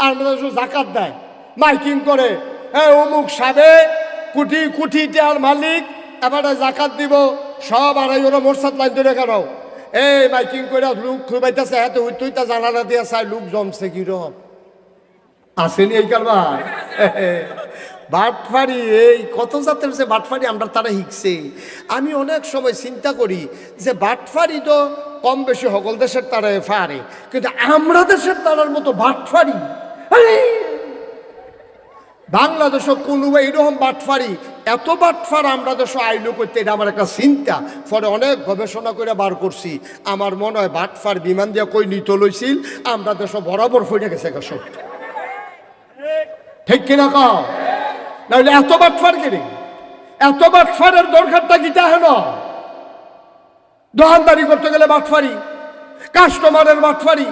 আমাদের জাকাত দেয়, মাইকিং করে, অমুক সাবে কোটি কোটি টাকার মালিক, এবারে জাকাত দিব, সব আড়াই ওরা মোরসাদ লাইন ধরে কেন এই মাইকিং করে লোক খুবাইতেছে, এত হইতে জানালা দিয়ে চাই লোক জমছে কিরকম আসেনি এই কারবা বাটফারি। এই কত জাতের যে বাটফারি আমরা তারা শিখছে। আমি অনেক সময় চিন্তা করি যে বাটফারি তো কম বেশি সকল দেশের তারা ফারে, কিন্তু আমরা দেশের তারার মতো বাটফারি বাংলাদেশও কোনো এইরকম বাটফারি, এত বাটফার আমরা দেশ আইলো করতে, এটা আমার একটা চিন্তা। পরে অনেক গবেষণা করে বার করছি, আমার মনে হয় বাটফার বিমান দিয়ে কই নিত লইছিল, আমরা দেশ বরাবর ফিরে গেছে সব, ঠিক কিনা কও? নাহলে এত বাটফার কেনে, এত বাটফারের দরকারটা কিটা হেন? দোকানদারি করতে গেলে বাটফারি, কাস্টমারের বাটফারি,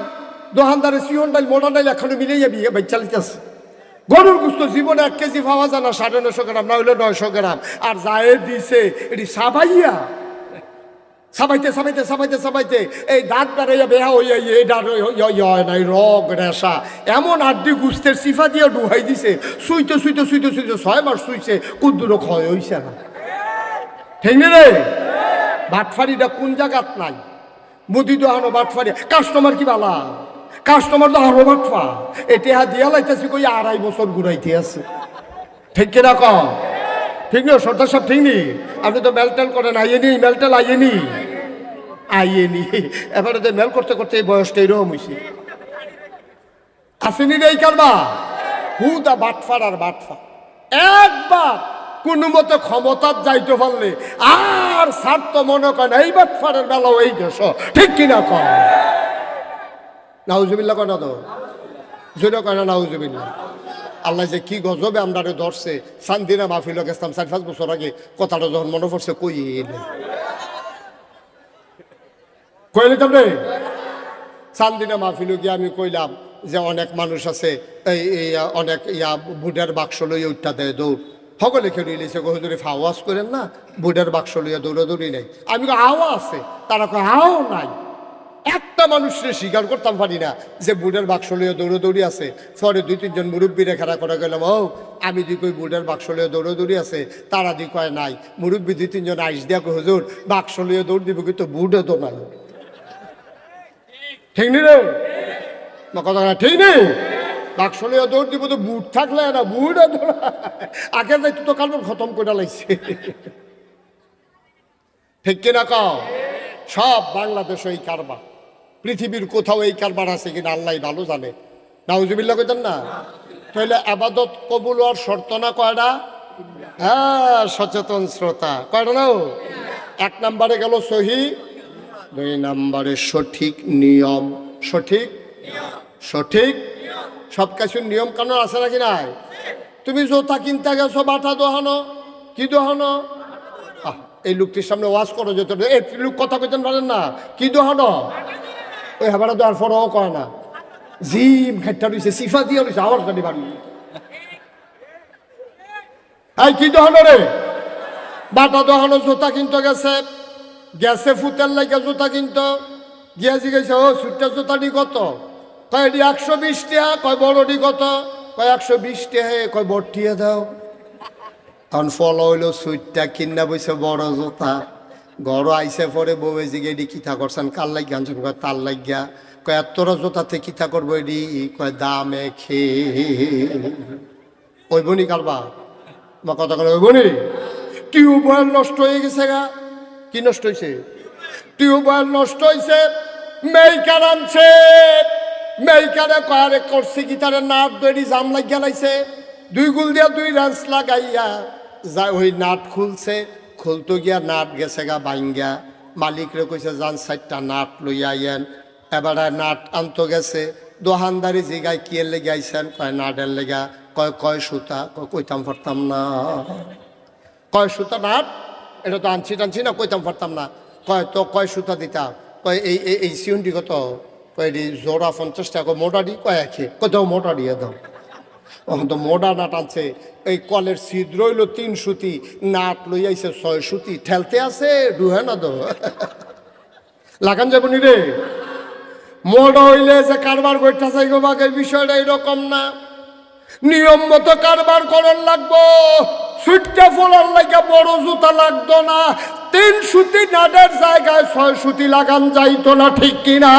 দোকানদারের সিওন ডাইল মোটা ডাইল এখনো মিলে যাবি চালিতেছে। গরুর গুস্ত জীবনে 1 কেজি পাওয়া যায় না, 950 গ্রাম না হইলে 900 গ্রাম, আর যায় দিছে এটি সাবাইয়া, সাবাইতে সাবাইতে সাবাইতে সাবাইতে এই দাঁত বেড়াইয়া বেহা হইয়া নাই রগ রেশা, এমন আড্ডি গুস্তের সিফা দিয়ে ডুহাই দিছে, শুইতে শুইতে শুইতে শুইতে 6 মাস শুইছে, কুদ্দুরও ক্ষয় হইছে না, ঠিক না রে? বাটফারিটা কোন জায়গাত নাই? মুদি দোহানো বাটফারি, কাস্টমার কি বালা, কাস্টমার তো আরো বাটফা, এটা দিয়া লাইতেছি কই 2.5 বছর ঘুরাইতে আছে, ঠিক কিনা কম? ঠিক না সর্দার সাহেব, ঠিক নি? আপনি তো মেলটেল করেন, আইয়েনি মেলটেল আইয়েনি আইয়েনি, এবারে তো মেল করতে করতে এই বয়সটা এরকম হয়েছে, আসেনি রে এই কারবা হুদা বাটফার আর বাটফা। একবার কোনো মতো ক্ষমতার যাইতে পারলে আর স্বার্থ মনে করেন এই বাটফারের বেলাও এই দেশ, ঠিক কিনা কম? নাউজুবিল্লাহ কয় না তো, জোরে কয় না নাউজুবিল্লাহ। আল্লাহ যে কি গজবে আমরা ধরছে, সান্দিনা মাহফিল গেছিলাম 4-5 বছর আগে, কথাটা যখন মনে পড়ছে কই কইলাম রে, সান্দিনা মাহফিল গিয়ে আমি কইলাম যে অনেক মানুষ আছে এই অনেক বুডের বাক্স লইয়া উঠা দেয় দৌড়, সকলে খেয়ে নিয়েছে, গহজুরি ফাওয়াজ করেন না, বুডের বাক্স লইয়া দৌড়াদৌড়ি নাই। আমি হাওয়া আছে, তারা কয় হাও নাই। একটা মানুষের স্বীকার করতাম পারি না যে বুড়ের বাক্স লইয়া দৌড়াদৌড়ি আছে। পরে 2-3 জন মুরব্বীরে খেলা করে গেলাম, ও আমি দি কই বুড়ের বাক্স লইয়া দৌড়াদৌড়ি আছে, তারা দি কয় নাই। মুরব্বী 2-3 জন আইস দিয়া কই হুজুর বাক্স লইয়া দৌড় দিব, কিন্তু বুড়ে তো নাই, ঠিক নি রে? কথা ঠিক নেই, বাক্স লইয়া দৌড় দিব তো বুট থাকলে না, বুড়ে দৌড়া আগে যাইতো তো কাল খতম করে লাইছে, ঠিক কিনা কও? সব বাংলাদেশ এই কারবার, পৃথিবীর কোথাও এই কারবার আছে কিনা আল্লাহ ভালো জানে। নাউজুবিল্লাহ কইতেন না? তাহলে আবাদত কবুল হওয়ার শর্ত না কয়টা? হ্যাঁ, সচেতন শ্রোতা কয়টা নাও? 1 নম্বরে গেল সহি, 2 নম্বরে সঠিক নিয়ম, সঠিক সঠিক সব কিছুর নিয়ম কানুন আছে নাকি নাই? তুমি জোতা কিনতে গেছো, বাটা দোহানো, কি দোহানো? এই লোকটির সামনে ওয়াজ করো, যেত এই লোক কথা কইতেন পারেন না, কি দোহানো? ওই হাবাটা দেওয়ার পরও কয় না, জিম খাইটা রয়েছে, সিফা দিয়ে রয়েছে, আওয়াজ গাড়ি বাড়ি, এই কি দোহানো রে? বাটা দোহানো। জুতা কিনতে গেছে, গেছে ফুতের লাগে জুতা কিনতো, গিয়া জিজ্ঞেস, ও সুটটা জুতাটি কত? কয় এটি 120 টাকা। কয় বড়টি কত? কয় 120 টাকা। কয় বড়টিয়া দাও। তখন ফল হইলো সুইটটা কিনা বইছে বড় জুতা, ঘর আইসে পরে বউয়ে জিগে এটি কিতা করছেন, কার লাগিয়া আনছেন? কয় তার লাগিয়া। কয় এতটা জুতাতে কিতা করবো এটি? কয় দামে খেয়ে। ওই বনি কালবা মা কথা কয়, ওই বনি টিউবওয়েল নষ্ট হয়ে গেছে গা। কি নষ্ট হয়েছে? টিউবওয়েল নষ্ট হয়েছে, মেইকার আনছে, মেইকারে কয়ারে করছে কি তারে নাট দড়ি জাম লাগিয়া লাইছে, 2 গুল দিয়া 2 রাঞ্চ লাগাইয়া যা ওই নাট খুলছে, খুলতো গিয়া নাট গেছে গা বাইঙ্গা। মালিকরে কইছে যান 4টা নাট লইয়া আইয়েন। এবারে নাট আনতো গেছে, দোহানদারি জিগায় কি এর লেগে আইছেন? কয় নাটের লেগা। কয় সুতা? কইতাম পারতাম না। কয় সুতা নাট? এটা তো আনছি টানছি না, কইতাম পারতাম না। কয় তো কয় সুতা দিতাম? কয় এই সিউন্ডি কত? কয় জোড়া 50 টাকা। মোটাডি? কয় একে। কত মোটা দিয়ে দাও। তখন তো মোটা নাট আনছে, এই কলের ছিদ্র হইল 3 সুতি, নাট লই আইছে 6 সুতি, ঠেলতে আছে ডুহে না দো লাগান যাবনি রে। মোড় হইলে যে কারবার করতে চাই গো বাঘের বিষয়টা এরকম না। নিয়ম মতো কারবার করার লাগবো। সুইটটা ফোলার লাগে বড় জুতা লাগতো না, 3 সুতি নাটের জায়গায় 6 সুতি লাগান যাইতো না, ঠিক কিনা?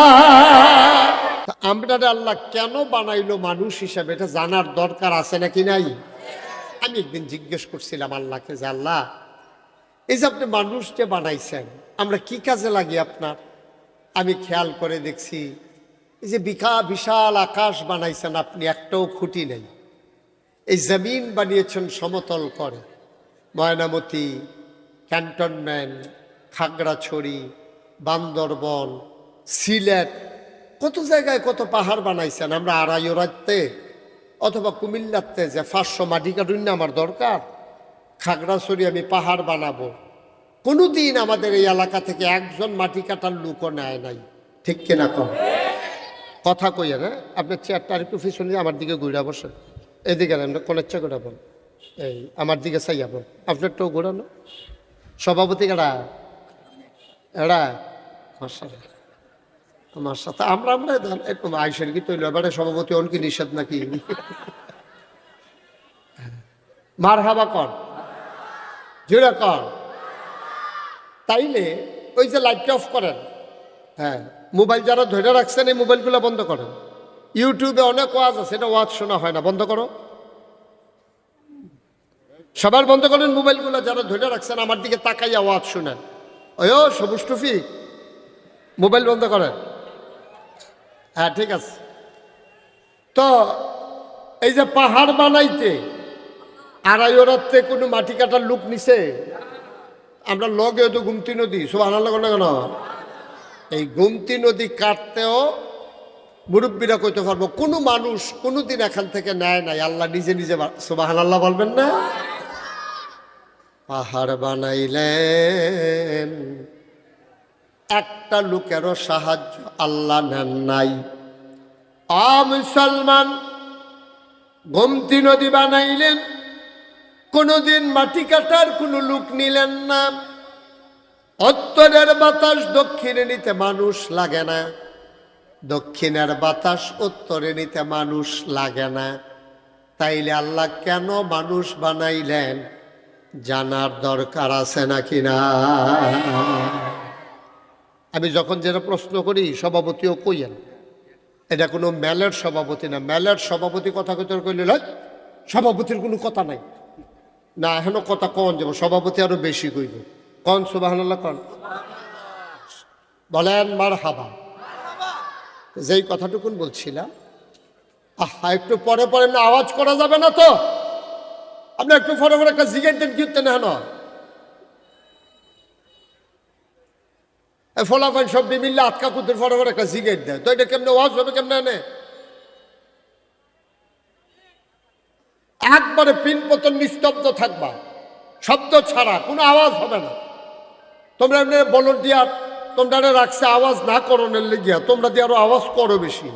আমরা আল্লাহ কেন বানাইলো মানুষ হিসাবে এটা জানার দরকার আছে নাকি নাই? আমি একদিন জিজ্ঞেস করছিলাম আল্লাহকে যে আল্লাহ, এই যে আপনি মানুষকে বানাইছেন, আমরা কি কাজে লাগি আপনার? আমি খেয়াল করে দেখছি এই যে বিশাল আকাশ বানাইছেন আপনি, একটাও খুঁটি নেই। এই জমিন বানিয়েছেন সমতল করে, ময়নামতি, ক্যান্টনমেন্ট, খাগড়াছড়ি, বান্দরবন, সিলেট, কত জায়গায় কত পাহাড় বানাইছেন। আমরা আড়াইওরাতে অথবা কুমিল্লাতে যে 500 মাটি কাটুন না আমার দরকার, খাগড়াছড়ি আমি পাহাড় বানাবো, কোনোদিন আমাদের এই এলাকা থেকে একজন মাটি কাটার লোকও নেয় নাই, ঠিক কিনা? কম কথা কইয়া না, আপনার চেয়ারটা আর একটু পিছনে আমার দিকে ঘুরে বসেন, এদিকে আমরা কোন ইচ্ছা ঘুরাবেন, এই আমার দিকে চাইয়াবেন, আপনারটাও ঘুরানো। সভাপতি কারা এরা আমার সাথে আমরা আইসের কি তৈল এবারে সভাপতি অনকি নিষেধ নাকি? মার হাবা কর, জোরে কর। তাইলে ওই যে লাইটটা অফ করেন, হ্যাঁ, মোবাইল যারা ধরে রাখছেন এই মোবাইলগুলো বন্ধ করেন। ইউটিউবে অনেক ওয়াজ আছে, এটা ওয়াজ শোনা হয় না, বন্ধ করো সবার, বন্ধ করেন মোবাইলগুলো। যারা ধরে রাখছেন আমার দিকে তাকাইয়া ওয়াজ শুনেন। ওই সবুজ টুফি, মোবাইল বন্ধ করেন। হ্যাঁ ঠিক আছে। তো এই যে পাহাড় বানাইতে আড়াইওরাতে কোনো মাটি কাটার লোক নিছে? আমরা লগে তো গুমতি নদী, সব আনার লগে কেন? এই গুমতি নদী কাটতেও মুরব্বীরা কইতে পারবো কোনো মানুষ কোনোদিন এখান থেকে নেয় নাই, আল্লাহ নিজে নিজে। সুবহানাল্লাহ বলবেন না? পাহাড় বানাইলেন, একটা লোকেরও সাহায্য আল্লাহ নেন নাই। মুসলমান, গোমতী নদী বানাইলেন, কোনোদিন মাটি কাটার কোনো লোক নিলেন না। উত্তরের বাতাস দক্ষিণে নিতে মানুষ লাগে না, দক্ষিণের বাতাস উত্তরে নিতে মানুষ লাগে না। তাইলে আল্লাহ কেন মানুষ বানাইলেন জানার দরকার আছে নাকি না? আমি যখন যেটা প্রশ্ন করি সভাপতিও কইয়েন, এটা কোনো মেলের সভাপতি না। মেলের সভাপতি কথা কইতে কইলে সভাপতির কোনো কথা নাই না, এখনো কথা কন যাব, সভাপতি আরো বেশি কইব। কন সুবহানাল্লাহ কন, বলেন মারহাবা। যেই কথাটুকুন বলছিলাম, একটু পরে পরে না আওয়াজ করা যাবে না তো? আপনি একটু পরে পরে একটা জিগের দেন কিনতেন হেন ফলাফল সব মিললে আটকা কুতুর পরে পরে একটা জিগেট দেয়, তো এটা কেমনে ওয়াজ হবে? কেমনে এনে একবারে পিন পতন নিস্তব্ধ থাকবা, শব্দ ছাড়া কোনো আওয়াজ হবে না। তোমরা এমনি ভলান্টিয়ার তোমরা রাখছে আওয়াজ না করণের লেগিয়া, তোমরা দিয়ে আরো আওয়াজ করো বেশি।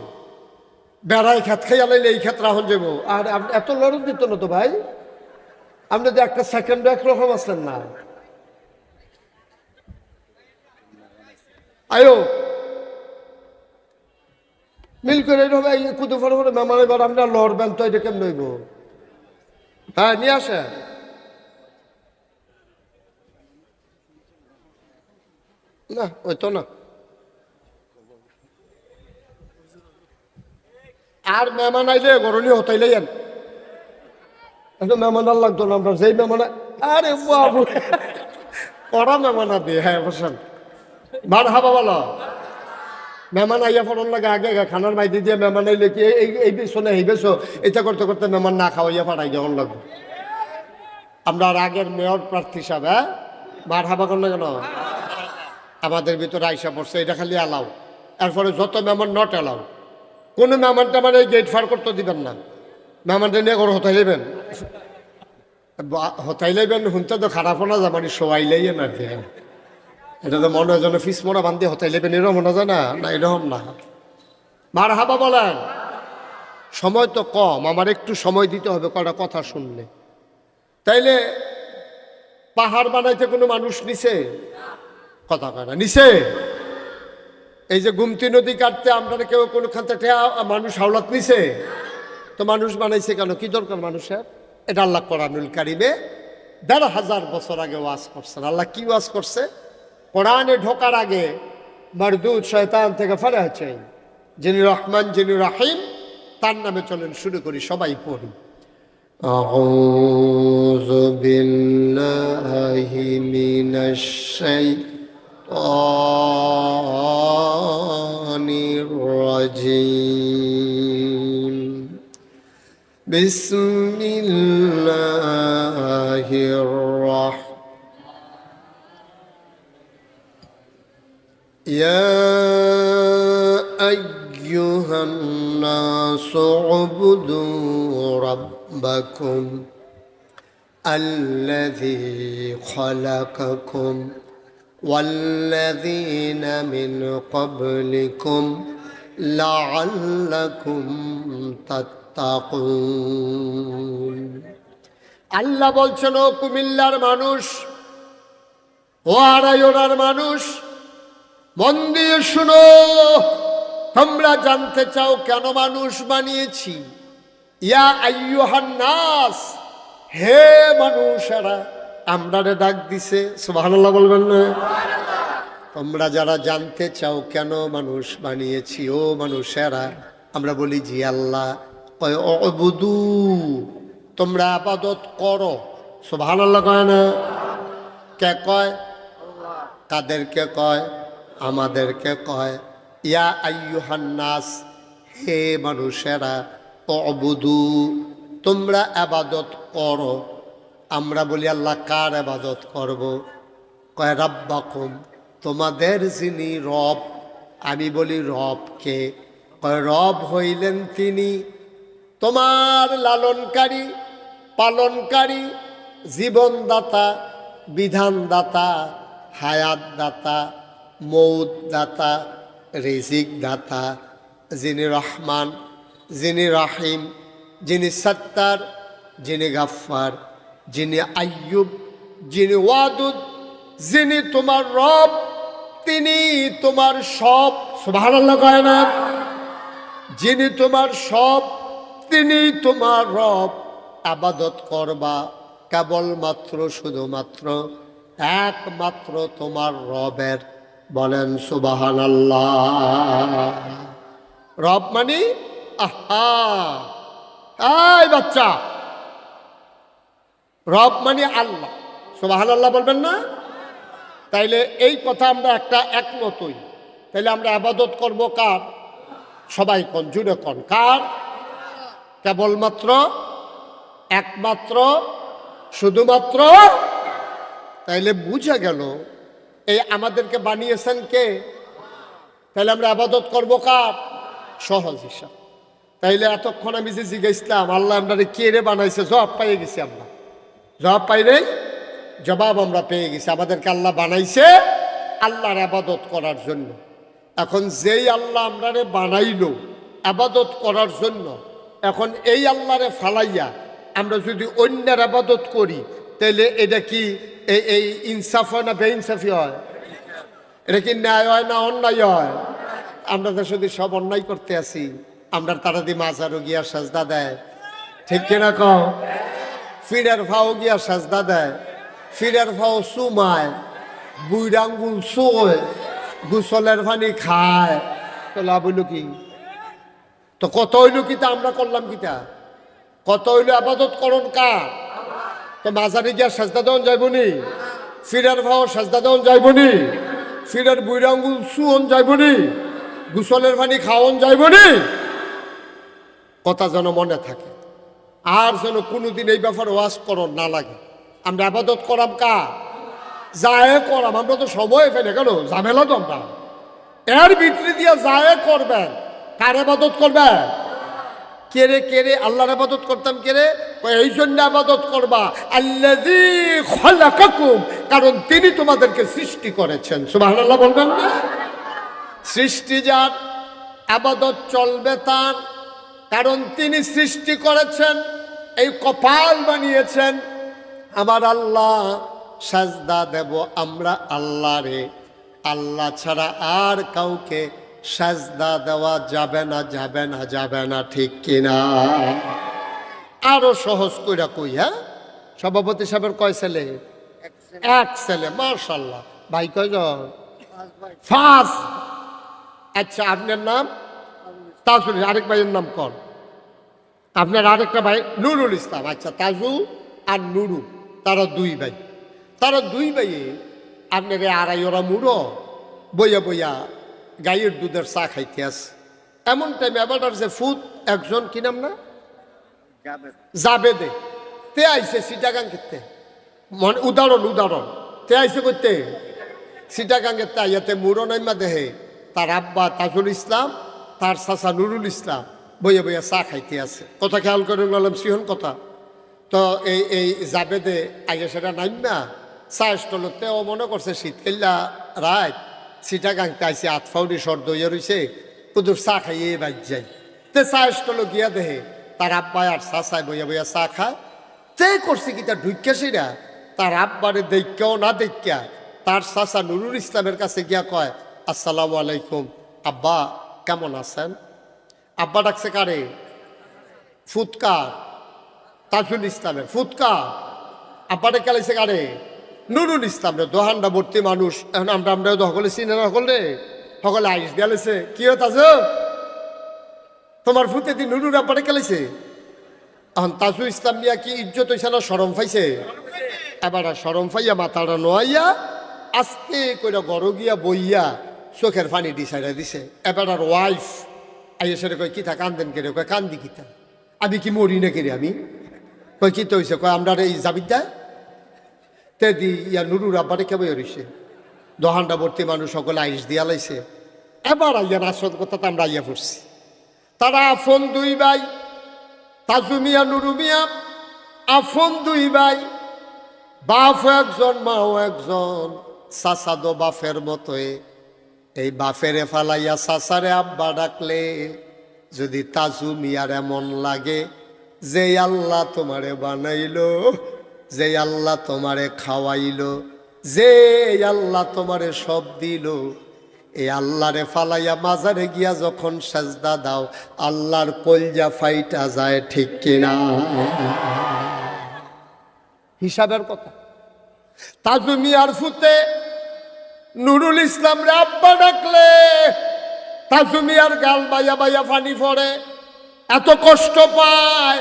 বেড়াই খেত খাইয়া লাইলে এই ক্ষেত্রে এখন যাবো। আর এত লড়ন দিত না তো ভাই, আপনি তো একটা সেকেন্ড একরকম আসলেন না। আয়ো মিল করে এইভাবে কুদু ফটো ফটো মেমার এবার আপনার লড়বেন তো, এটা কেমন হইব? হ্যাঁ নিয়ে আসে। না ওই তো না, আর মেহমান আইলে গরনি হতাইলে যান, মেহমান আর লাগতো না। আমরা যেই মেহমান, আরে বাবু কড়া মেহমান দিয়ে, হ্যাঁ বসেন, মার হাবা বলো। মেহমান আইয়া ফোরন লাগে আগে খানার মাইদি দিয়ে মেহমান আইলে কি এই বেছো না এই বেছো, এটা করতে করতে মেহমান না খাওয়াইয়া পাঠাই যখন লাগবে। আমরা আর আগের মেয়র প্রার্থী সাহেব, হ্যাঁ মার হাবা করলে কেন? আমাদের ভিতরে আইসা পড়ছে, এটা খালি অ্যালাউ, এরপরে যত মেহমান নট অ্যালাউ। কোনো মেহমানটা মানে গেট ফার করতে দিবেন না, মেহমানটা নিয়ে করে হতাই নেবেন, হতাই নেবেন শুনতে তো খারাপ না যা, মানে শোয়াইলেই না, এটা তো মনে হয় যেন ফিস মোড়া বান্ধি হতাই নেবেন, এরকম মনে যায় না, না এরকম না। মার হাবা বলেন। সময় তো কম, আমার একটু সময় দিতে হবে কটা কথা শুনলে। তাইলে পাহাড় বানাইতে কোনো মানুষ নিছে? কথা কয় না, নিছে? এই যে গুমতি নদী কাটতে আমরা কেউ কোনোখান থেকে মানুষ হাওলাত নিছে? তো মানুষ বানাইছে কেন? কি দরকার মানুষের? এটা আল্লাহ কোরআনুল কারিমে ১,৫০০ বছর আগে ওয়াজ করছেন। আল্লাহ কি ওয়াজ করছে? কোরআনে ঢোকার আগে মারদুদ শয়তান থেকে ফারাহ চাই, যিনি রহমান যিনি রাহিম, তার নামে চলেন শুরু করি, সবাই পড়ি। আউযু বিল্লাহি মিনাশ শাইতানির রাজিম। বিসমিল্লাহির রাহমানির ইয়া আইয়ুহান নাসু উবুদু রাব্বাকুম আল্লাযী খালাকাকুম ওয়াল্লাযীনা মিন ক্বাবলিকুম লাআল্লাকুম তাত্তাকুন। আল্লাহ বলছেন, ও কুমিল্লার মানুষ, ও আড়াইওড়ার মানুষ, মন দিয়ে শুনো। তোমরা জানতে চাও কেন মানুষ বানিয়েছি? ইয়া আইয়ুহান নাস, হে মানুষেরা, আমরারে ডাক দিছে। সুবহানাল্লাহ বলবেন না? তোমরা যারা জানতে চাও কেন মানুষ বানিয়েছি, ও মানুষেরা, আমরা বলি জি আল্লাহ। কয় উবুদু, তোমরা ইবাদত করো। সুবহানাল্লাহ কয় না? কে কয়? কাদেরকে কয়? আমাদেরকে কয়। ইয়া আইয়ুহান নাস, হে মানুষেরা, উবুদু, তোমরা ইবাদত করো। আমরা বলি আল্লাহ কার ইবাদত করব? কয় রাব্বাকুম, তোমাদের যিনি রব। আমি বলি রব কে? কয় রব হইলেন তিনি তোমার লালনকারী, পালনকারী, জীবনদাতা, বিধানদাতা, হায়াতদাতা, মৌতদাতা, রিজিক দাতা, যিনি রহমান, যিনি রাহিম, যিনি সত্তার, যিনি গাফফার, যিনি আইয়ুব, যিনি ওয়াদুদ, যিনি তোমার রব, তিনি তোমার সব। সুবহানাল্লাহ কয় না? যিনি তোমার সব, তিনি তোমার রব। ইবাদত করবা কেবলমাত্র, শুধুমাত্র, একমাত্র তোমার রবের। বলেন সুবহানাল্লাহ। রব মানে আহা, এই বাচ্চা, রব মানে আল্লাহ। সুবহানাল্লাহ বলবেন না? তাইলে এই কথা আমরা একটা একমতই। তাইলে আমরা ইবাদত করব কার? সবাই কোন, জুড়ে কোন, কার? কেবলমাত্র, একমাত্র, শুধুমাত্র। তাইলে বুঝা গেল এই আমাদেরকে বানিয়েছেন কে? তাইলে আমরা ইবাদত করব কার? সহজ হিসাব। তাইলে এতক্ষণ আমি যে জিজ্ঞাসলাম আল্লাহ আমরা কে রে বানাইছে, জবাব পেয়ে গেছি আমরা। জবাব পাই নাই, জবাব আমরা পেয়ে গেছি। আমাদেরকে আল্লাহ বানাইছে আল্লাহর ইবাদত করার জন্য। এখন যেই আল্লাহ আমরারে বানাইলো ইবাদত করার জন্য, এখন এই আল্লাহরে ফালাইয়া আমরা যদি অন্যের ইবাদত করি, তাহলে এটা কি এই ইনসাফ হয় না বেইনসাফি হয়? এটা কি ন্যায় হয় না অন্যায় হয়? আমরা তো শুধু সব অন্যায় করতে আসি। আমরা তারা দিয়ে মাজারও গিয়া সাজদা দেয়, ঠিক কিনা কও? ফিরের ভাও গিয়া সাজদা দেয়, ফিরের ভাও চুমায়, বুইর আঙ্গুল চোয়, গোসলের পানি খায়। তো লাভ হইল কি? তো কত হইল কিতা? আমরা করলাম কিতা? কত হইল আবাদত করণ কার? তো মাজারে গিয়া সাজদা দেওয়ান যাইবনি? ফিরের ভাও সাজদা দেওয়ান যাইবনি? ফিরের বুইর আঙ্গুল চুয়ন যাইবনি? গোসলের পানি খাওয়ন যাইবনি? কথা যেন মনে থাকে, আর যেন কোনোদিন এই ব্যাপারে ওয়াজ করণ না লাগে। আমরা আবাদত করাম কা? যায় করাম। আমরা তো সময় ফেলে কেন, ঝামেলা তো আমরা এর ভিতরে দিয়ে যায় করবেন। কার আবাদত করবেন? কেরে কেরে আল্লাহর আবাদত করতাম কেরে? এই জন্য আবাদত করবা আল্লাযী খালাকাকুম, কারণ তিনি তোমাদেরকে সৃষ্টি করেছেন। সুবহানাল্লাহ বলবেন না? সৃষ্টি যার, আবাদত চলবে তার, কারণ তিনি সৃষ্টি করেছেন, এই কপাল বানিয়েছেন। আমার আল্লাহ, সাজদা দেব আমরা আল্লাহরে, আল্লাহ ছাড়া আর কাউকে সাজদা দেওয়া যাবে না, যাবে না, যাবে না, ঠিক কিনা? আরো সহজ কইরা কই, হ্যাঁ, সভাপতি সাহেবের কয় ছেলে? এক ছেলে, মাশাআল্লাহ। ভাই কয়জন? ফার্স্ট। আচ্ছা, আপনার নাম? তাজুল। আরেক ভাইয়ের নাম কোন? আপনার আরেকটা ভাই নুরুল ইসলাম। আচ্ছা, তাজু আর নুরু, তারা দুই ভাই। তারা দুই ভাইয়ে আপনার আড়াই ওরা মুড়ো বইয়া বইয়া গাইয়ের দুধের চা খাইতে আছে। এমন টাইম এবার যে ফুট একজন, কি নাম না, জাবেদে, তে আইসে সিটাগাং খেতে, মানে উদাহরণ তে আইসে করতে সিটাগাঙ্গের তাইয়াতে মুড়ো নাইমা দেহে তার আব্বা তাজুল ইসলাম, তার চাচা নুরুল ইসলাম বইয়া বইয়া চা খাইতে আছে। কথা খেয়াল করে গেলাম, সিহন কথা। তো এই জাবেদে আগে সেটা নাইমা চা স্টলতে ও মনে করছে শীতকাল্লা রাত সিটাগাংতে আইসে আতফাউরি সর্দ হইয়া রয়েছে, কুদুর চা খাইয়ে বাজ যাই। তে চা স্টল গিয়া দেহে তার আব্বা আর চাচায় বইয়া বইয়া চা খায়। তে করছে কি তার ঢুকিয়াছিরা তার আব্বারে দেখাও না দেখা তার চাচা নুরুল ইসলামের কাছে গিয়া কয়, আসসালামু আলাইকুম আব্বা, কেমন আছেন? আব্বা ডাকছে কারে? ফুৎকার, তাজুল ইসলামের ফুৎকার। আব্বাটা খেলাইছে কারে? নুরুল ইসলামের। দোহানটা ভর্তি মানুষ। এখন আমরা সকলে চিনে না, সকলে সকলে আইস দিয়ালেছে। কি হত আছে তোমার ফুতে দিন নুরুর আব্বাটা খেলাইছে। এখন তাজুল ইসলাম নিয়া কি ইজ্জত হইছে না শরম পাইছে? এবার শরম পাইয়া মাথাটা নোয়াইয়া আস্তে করে গড় গিয়া বইয়া চোখের পানি ডিসাইডা দিছে। এবার আর ওয়াইফ আইয়া সেটা কয়, কিতা কান্দেন কেড়ে? কয়, কান্দি কিতা, আমি কি মরি না কেড়ে? আমি কয়, কি তো হয়েছে? কয়, আমরা এই জাবিদা তে দি ইয়া নুরুর আব্বারে কেবই রইছে। দোহানটা ভর্তি মানুষ সকলে আইস দিয়া লাইছে। এবার আইয়া আসল কথা তো আমরা আইয়া পড়ছি। তারা আফন দুই ভাই, তাজু মিয়া নুরু মিয়া আফন দুই ভাই, বাপ একজন মাও একজন, চাচাদো বাফের মতোই। এই বাফেরে ফালাইয়া চাচারে আব্বা ডাকলে যদি তাজু মিয়ার এমন লাগে যে আল্লাহ তোমারে বানাইলো, যে আল্লাহ তোমারে খাওয়াইলো, যে আল্লাহ তোমারে সব দিল, এই আল্লাহরে ফালাইয়া মাজারে গিয়া যখন সাজদা দাও আল্লাহর কলজা ফাইটা যায়, ঠিক কিনা? হিসাবের কথা। তাজু মিয়ার ফুতে নুরুল ইসলাম রে আব্বা ডাকলে তাজু মিয়ার গাল বাইয়া বাইয়া পানি পড়ে, এত কষ্ট পায়।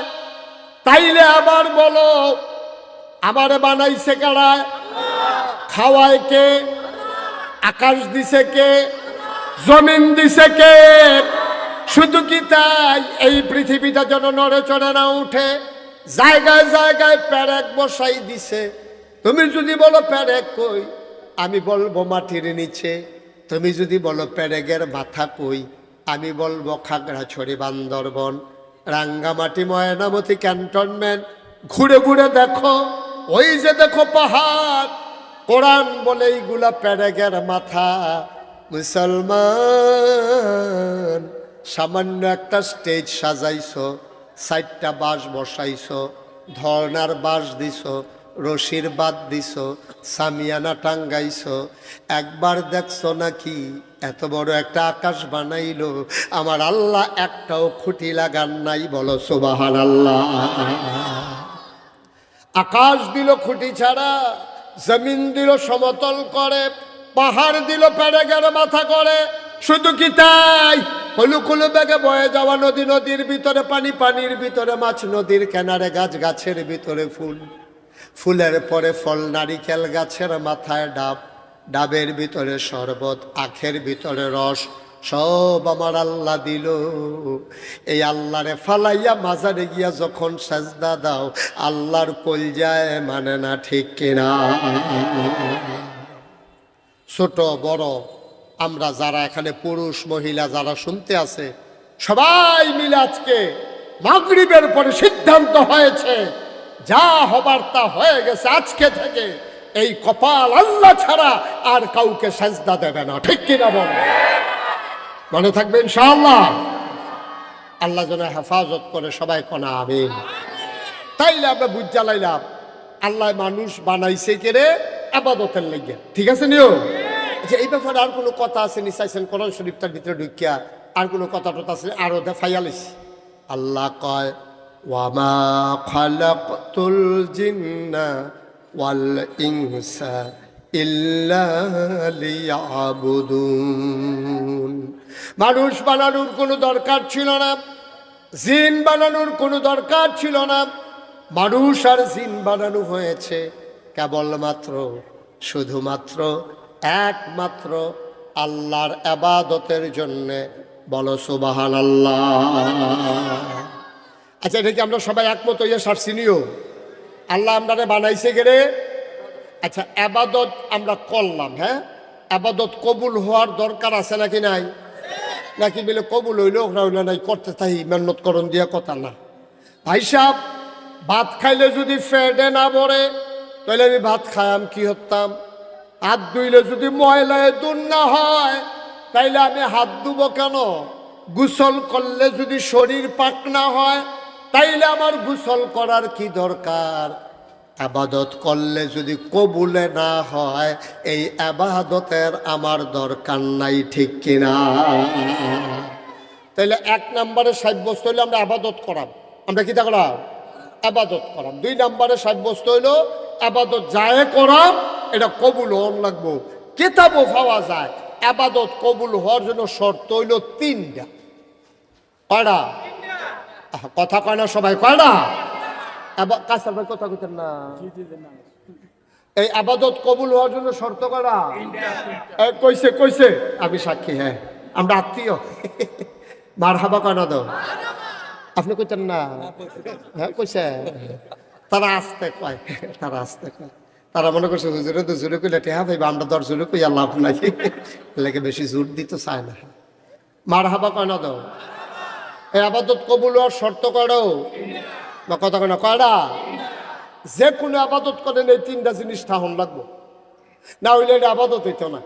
তাইলে আবার বলো, আমারে বানাইছে কারা? খাওয়ায় কে? আকাশ দিছে কে? জমিন দিছে কে? শুধু কি তাই এই পৃথিবীটা যেন নড়ে চড়ে না উঠে, জায়গায় জায়গায় প্যারেক বসাই দিছে। তুমি যদি বলো প্যারেক কই, আমি বলবো মাটির নিচে। তুমি যদি বলো প্যারেগের মাথা কই, আমি বলবো খাগড়াছড়ি, বান্দরবন, রাঙ্গামাটি, ময়নামতি, ক্যান্টনমেন্ট। ঘুরে ঘুরে দেখো, ওই যে দেখো পাহাড়, কোরআন বলে এইগুলা প্যারেগের মাথা। মুসলমান, সামান্য একটা স্টেজ সাজাইছো, 4টা বাঁশ বসাইছো, ধর্নার বাঁশ দিছো, রশির বাদ দিছো, সামিয়ানা টাঙ্গাইছো, একবার দেখছো নাকি এত বড় একটা আকাশ বানাইলো আমার আল্লাহ একটাও খুঁটি লাগান নাই? বলো সুবহানাল্লাহ। আকাশ দিল খুঁটি ছাড়া, জমিন দিল সমতল করে, পাহাড় দিল প্যারেগের মাথা করে। শুধু কি তাই, হলু খুলু বেগে বয়ে যাওয়া নদী, নদীর ভিতরে পানি, পানির ভিতরে মাছ, নদীর কিনারে গাছ, গাছের ভিতরে ফুল, ফুলের পরে ফল, নারিকেল গাছের মাথায় ডাব, ডাবের ভিতরে শরবত, আখের ভিতরে রস, সব আমার আল্লাহ দিল। এই আল্লাহরে ফালাইয়া মাজারে গিয়া যখন সাজদা দাও আল্লাহর কলজায় মানে না, ঠিক কিনা? ছোট বড় আমরা যারা এখানে পুরুষ মহিলা যারা শুনতে আছে, সবাই মিলে আজকে মাগরিবের পরে সিদ্ধান্ত হয়েছে, যা হবার তা হয়ে গেছে। আজকে থেকে এই কপাল আল্লাহ ছাড়া আর কাউকে সাজদা দেবে না, ঠিক কিনা বল? মনে থাকবে ইনশাআল্লাহ। আল্লাহ যেন হেফাজত করে, সবাই কোনা আমিন। তাইলে আমরা বুঝা লাইলাম আল্লাহ মানুষ বানাইছে কেড়ে আবাদতের লাগিয়া, ঠিক আছে নিও? আচ্ছা, এই ব্যাপারে আর কোনো কথা আছে নি? চাইছেন কোরআন শরীফটার ভিতরে ঢুকিয়া আর কোনো কথা টথা আছে? আরো দেখাইয়ালিস। আল্লাহ কয়, ওয়ামা খালাকতুল জিন্না ওয়াল ইনসা ইল্লা লিয়াবুদুন। মানুষ বানানোর কোনো দরকার ছিল না, জিন বানানোর কোনো দরকার ছিল না। মানুষ আর জিন বানানো হয়েছে কেবলমাত্র, শুধুমাত্র, একমাত্র আল্লাহর ইবাদতের জন্যে। বলো সুবহানাল্লাহ। আচ্ছা, এটা কি আমরা সবাই একমত হইয়া সারছিনিও? আল্লাহ আমরা বানাইছে গেরে। আচ্ছা, ইবাদত আমরা করলাম, হ্যাঁ, ইবাদত কবুল হওয়ার দরকার আছে নাকি নাই? নাকি বলে কবুল হইল হইল নাই করতে থাকি মেহনত করণ দিয়া কথা না। ভাই সাহেব, ভাত খাইলে যদি ফেটে না পড়ে তাহলে আমি ভাত খাইম কি হতাম? হাত ধুইলে যদি ময়লায় দূর না হয় তাইলে আমি হাত ধুব কেন? গোসল করলে যদি শরীর পাক না হয় তাইলে আমার গোসল করার কি দরকার? ইবাদত করলে যদি কবুলে না হয় এই ইবাদতের আমার দরকার নাই, ঠিক কিনা? তাইলে এক নম্বরে সাব্যস্ত হইলে আমরা ইবাদত করাম। আমরা কি তা করাম? ইবাদত করাম। দুই নম্বরে সাব্যস্ত হইল ইবাদত যায় করাম, এটা কবুল হন লাগবো। কিতাবও পাওয়া যায় ইবাদত কবুল হওয়ার জন্য শর্ত হইল তিনটা। কয়টা? কথা কয় না সবাই? কয়টা? কাছার ভাই কথা কইতেন না। এই ইবাদত কবুল হওয়ার জন্য শর্ত কয়টা? কইছে কইছে, আমি সাক্ষী। হ্যাঁ, আমরা আত্মীয়। মারহাবা কয় না? দাও, আপনি কইতেন না? হ্যাঁ কইছে। তারা আসতে কয়, তারা আসতে কয়। তারা মনে করছে হুজুরে তো জোরে কইলে টেহা পাইবা, আমরা তো আর জোরে কইয়া লাভ নাই, লেগে বেশি জোর দিতে চায় না। মারহাবা কয় না? দাও। এই ইবাদত কবুল হওয়ার শর্ত কয়টা? বা কথা কয় না? কয়টা? যে কোনো আবাদত করেন এই তিনটা জিনিস থাহন লাগবো, না হইলে এটা আবাদত হইতো না।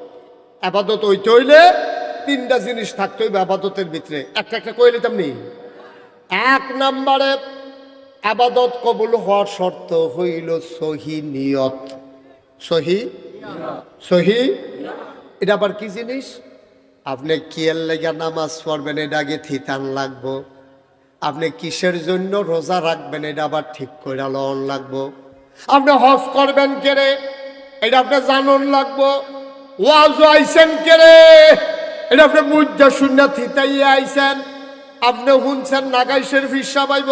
আবাদত হইতে হইলে তিনটা জিনিস থাকতে হইবে আবাদতের ভিতরে। একটা একটা কইলে লিতাম নি। এক নম্বরে আবাদত কবুল হওয়ার শর্ত হইল সহি নিয়ত। সহি সহি এটা আবার কি জিনিস? আপনি কিয়ের লেগে নামাজ পড়বেন এটা আগে থিতান লাগবো। আপনি কিসের জন্য রোজা রাখবেন এটা আবার ঠিক করে লন লাগবো। আপনি হজ করবেন কেরে এটা আপনি জানন লাগবো। ওয়াজ আইসেন কেরে এটা আপনি মুজ্জা শূন্য থিতাইয়া আইসেন। আপনি শুনছেন নাগাইশের ফিসা পাইব,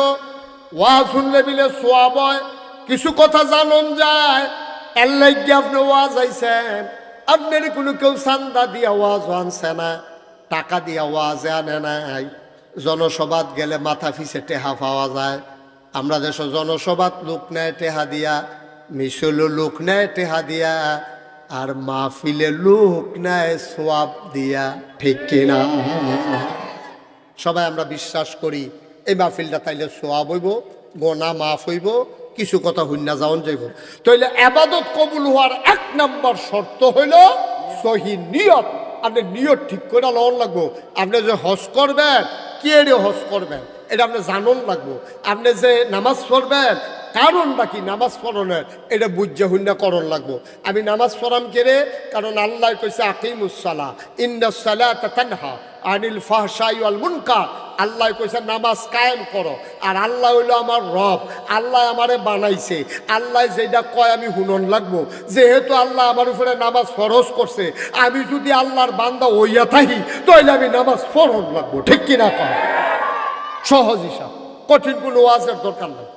ওয়াজ শুনলে বিলে সোয়াব হয়। কিছু কথা জানন যায়, এর লাগে আপনি ওয়াজ আইসেন। আপনার কোনো কেউ চান্দা দিয়া ওয়াজ আনছে না, টাকা দিয়া ওয়াজ আনে নাই। জনসভাত গেলে মাথা ফিসে টেহা পাওয়া যায়। আমরা দেশ জনসভাত লোক নেয় টেহা দিয়া, মিশলো লোক নেয় টেহা দিয়া, আর মাহফিলে লোক নেয় সোয়াব দিয়া, ঠিক কিনা? সবাই আমরা বিশ্বাস করি এই মাহফিলটা তাইলে সোয়াব হইব, গোনা মাফ হইব, কিছু কথা হুন্না যাওন যাইব। তাইলে ইবাদত কবুল হওয়ার এক নম্বর শর্ত হইল সহি নিয়ত। আপনি নিয়ত ঠিক করে লওয়ার লাগবো। আপনি যে হজ করবেন, কে হজ করবেন এটা আপনি জানন লাগবো। আপনি যে নামাজ পড়বেন কারণটা কি নামাজ পড়নের এটা বুঝে হুন্না করণ লাগবো। আমি নামাজ পড়াম কেরে, কারণ আল্লাহ কইছে আকিমুস সালাহ ইন্নাস সালাতা তানহা আনিল ফাহশাই ওয়াল মুনকার। আল্লাহ কইছে নামাজ কায়েম করো। আর আল্লাহ হইল আমার রব, আল্লাহ আমারে বানাইছে। আল্লাহ যেটা কয় আমি হুনন লাগবো। যেহেতু আল্লাহ আমার উপরে নামাজ ফরজ করছে, আমি যদি আল্লাহর বান্দা হইয়া থাকি তাহলে আমি নামাজ পড়ন লাগবো, ঠিক কিনা? কয় সহজ হিসাব, কঠিন কোনো ওয়াজের দরকার নাই।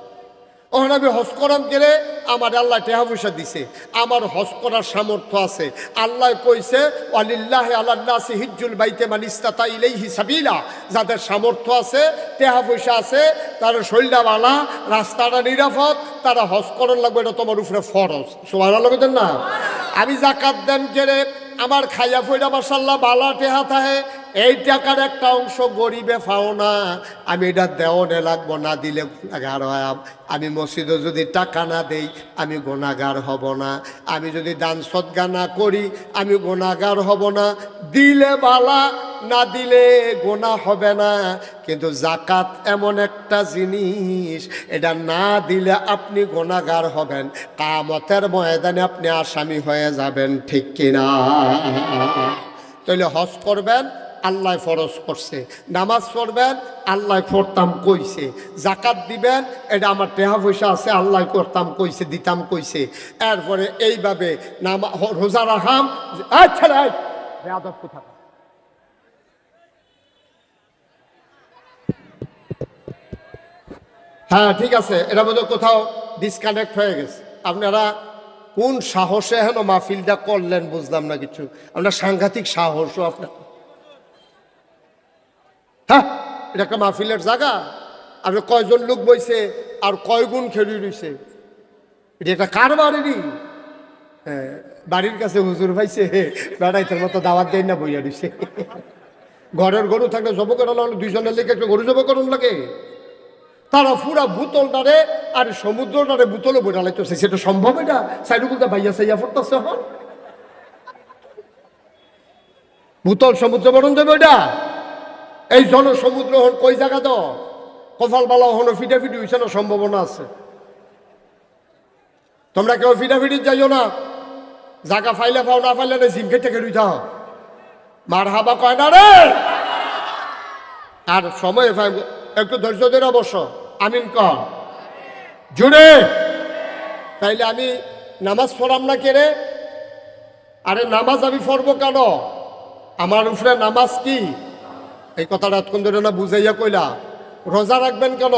ওখানে আমি হজ করাম গেলে আমার আল্লাহ টেহা পয়সা দিছে, আমার হজ করার সামর্থ্য আছে। আল্লাহ কইছে ওয়ালিল্লাহি আলান নাসি হিজ্জুল বাইতি মান ইসতাতা ইলাইহি সাবিলা। যাদের সামর্থ্য আছে, টেহা পয়সা আছে, তার শরীরটা ভালো, রাস্তাটা নিরাপদ, তারা হজ করণ লাগবে, এটা তোমার উপরে ফরজ। সুবহানাল্লাহ বলেন না? আমি জাকাত দেন গেলে আমার খাইয়া ফইরা মাশাআল্লাহ ভালো টেহা থাকে, এই টাকার একটা অংশ গরিবে পাও না, আমি এটা দেওয়ানে লাগবো, না দিলে গুণাগার হয়। আমি মসজিদে যদি টাকা না দেই আমি গুণাগার হব না। আমি যদি দান সদকা না করি আমি গুণাগার হব না। দিলে বালা, না দিলে গোনা হবে না, কিন্তু জাকাত এমন একটা জিনিস, এটা না দিলে আপনি গোনাগার হবেন, কিয়ামতের ময়দানে আপনি আসামি হয়ে যাবেন, ঠিক কিনা? তাহলে হজ করবেন, আল্লাহ ফরজ করছে। নামাজ পড়বেন, আল্লাহ পড়তাম কইছে। জাকাত দিবেন, এটা আমার টেহা পয়সা আছে, আল্লাহ করতাম কইছে, দিতাম কইছে। এরপরে এইভাবে রোজা রাখাম। আচ্ছা বেয়াদব কোথা। হ্যাঁ ঠিক আছে, এটা বোধহয় কোথাও ডিসকানেক্ট হয়ে গেছে। আপনারা কোন সাহসে হেন মাহফিলটা করলেন বুঝলাম না কিছু। আপনার সাংঘাতিক সাহসও আপনার। হ্যাঁ, এটা একটা মাহফিলের জায়গা। আপনি কয়জন লোক বইছে আর কয় গুণ খেলি রইছে, এটা একটা কার বাড়িরই? হ্যাঁ, বাড়ির কাছে হুজুর পাইছে, বেড়াইতের মতো দাওয়াত দেয় না, বইয়া দিছে। ঘরের গরু থাকলে জব করা লাগলে দুইজনের লেগে একটা গরু জব করুন লাগে। তারা পুরা বোতলটারে আর সমুদ্রটারে বোতলে বইটা লাগতেছে, সেটা সম্ভব? এটা সাইডুকুলটা ভাইয়া সাইয়া পড়তেছে। এখন বোতল সমুদ্র বরণ যাবে ওইটা। এই জন সমুদ্র হন কই জায়গা তো কপাল বালা হন ফিটাফিটি হইছে না, সম্ভাবনা আছে। তোমরা কেউ ফিটাফিটি যাইও না, জায়গা ফাইলে পাও, না ফাইলে জিম খেতে খেলুই থাও, মার হাবা কয় না রে। আর সময় একটু ধৈর্য ধরে অবশ্য আমিন কর জুড়ে। তাইলে আমি নামাজ পড়াম না কেড়ে? আরে নামাজ আমি পড়বো কেন? আমার উপরে নামাজ কি? এই কথাটা এতক্ষণ ধরে না বুঝাইয়া কইলা। রোজা রাখবেন কেন?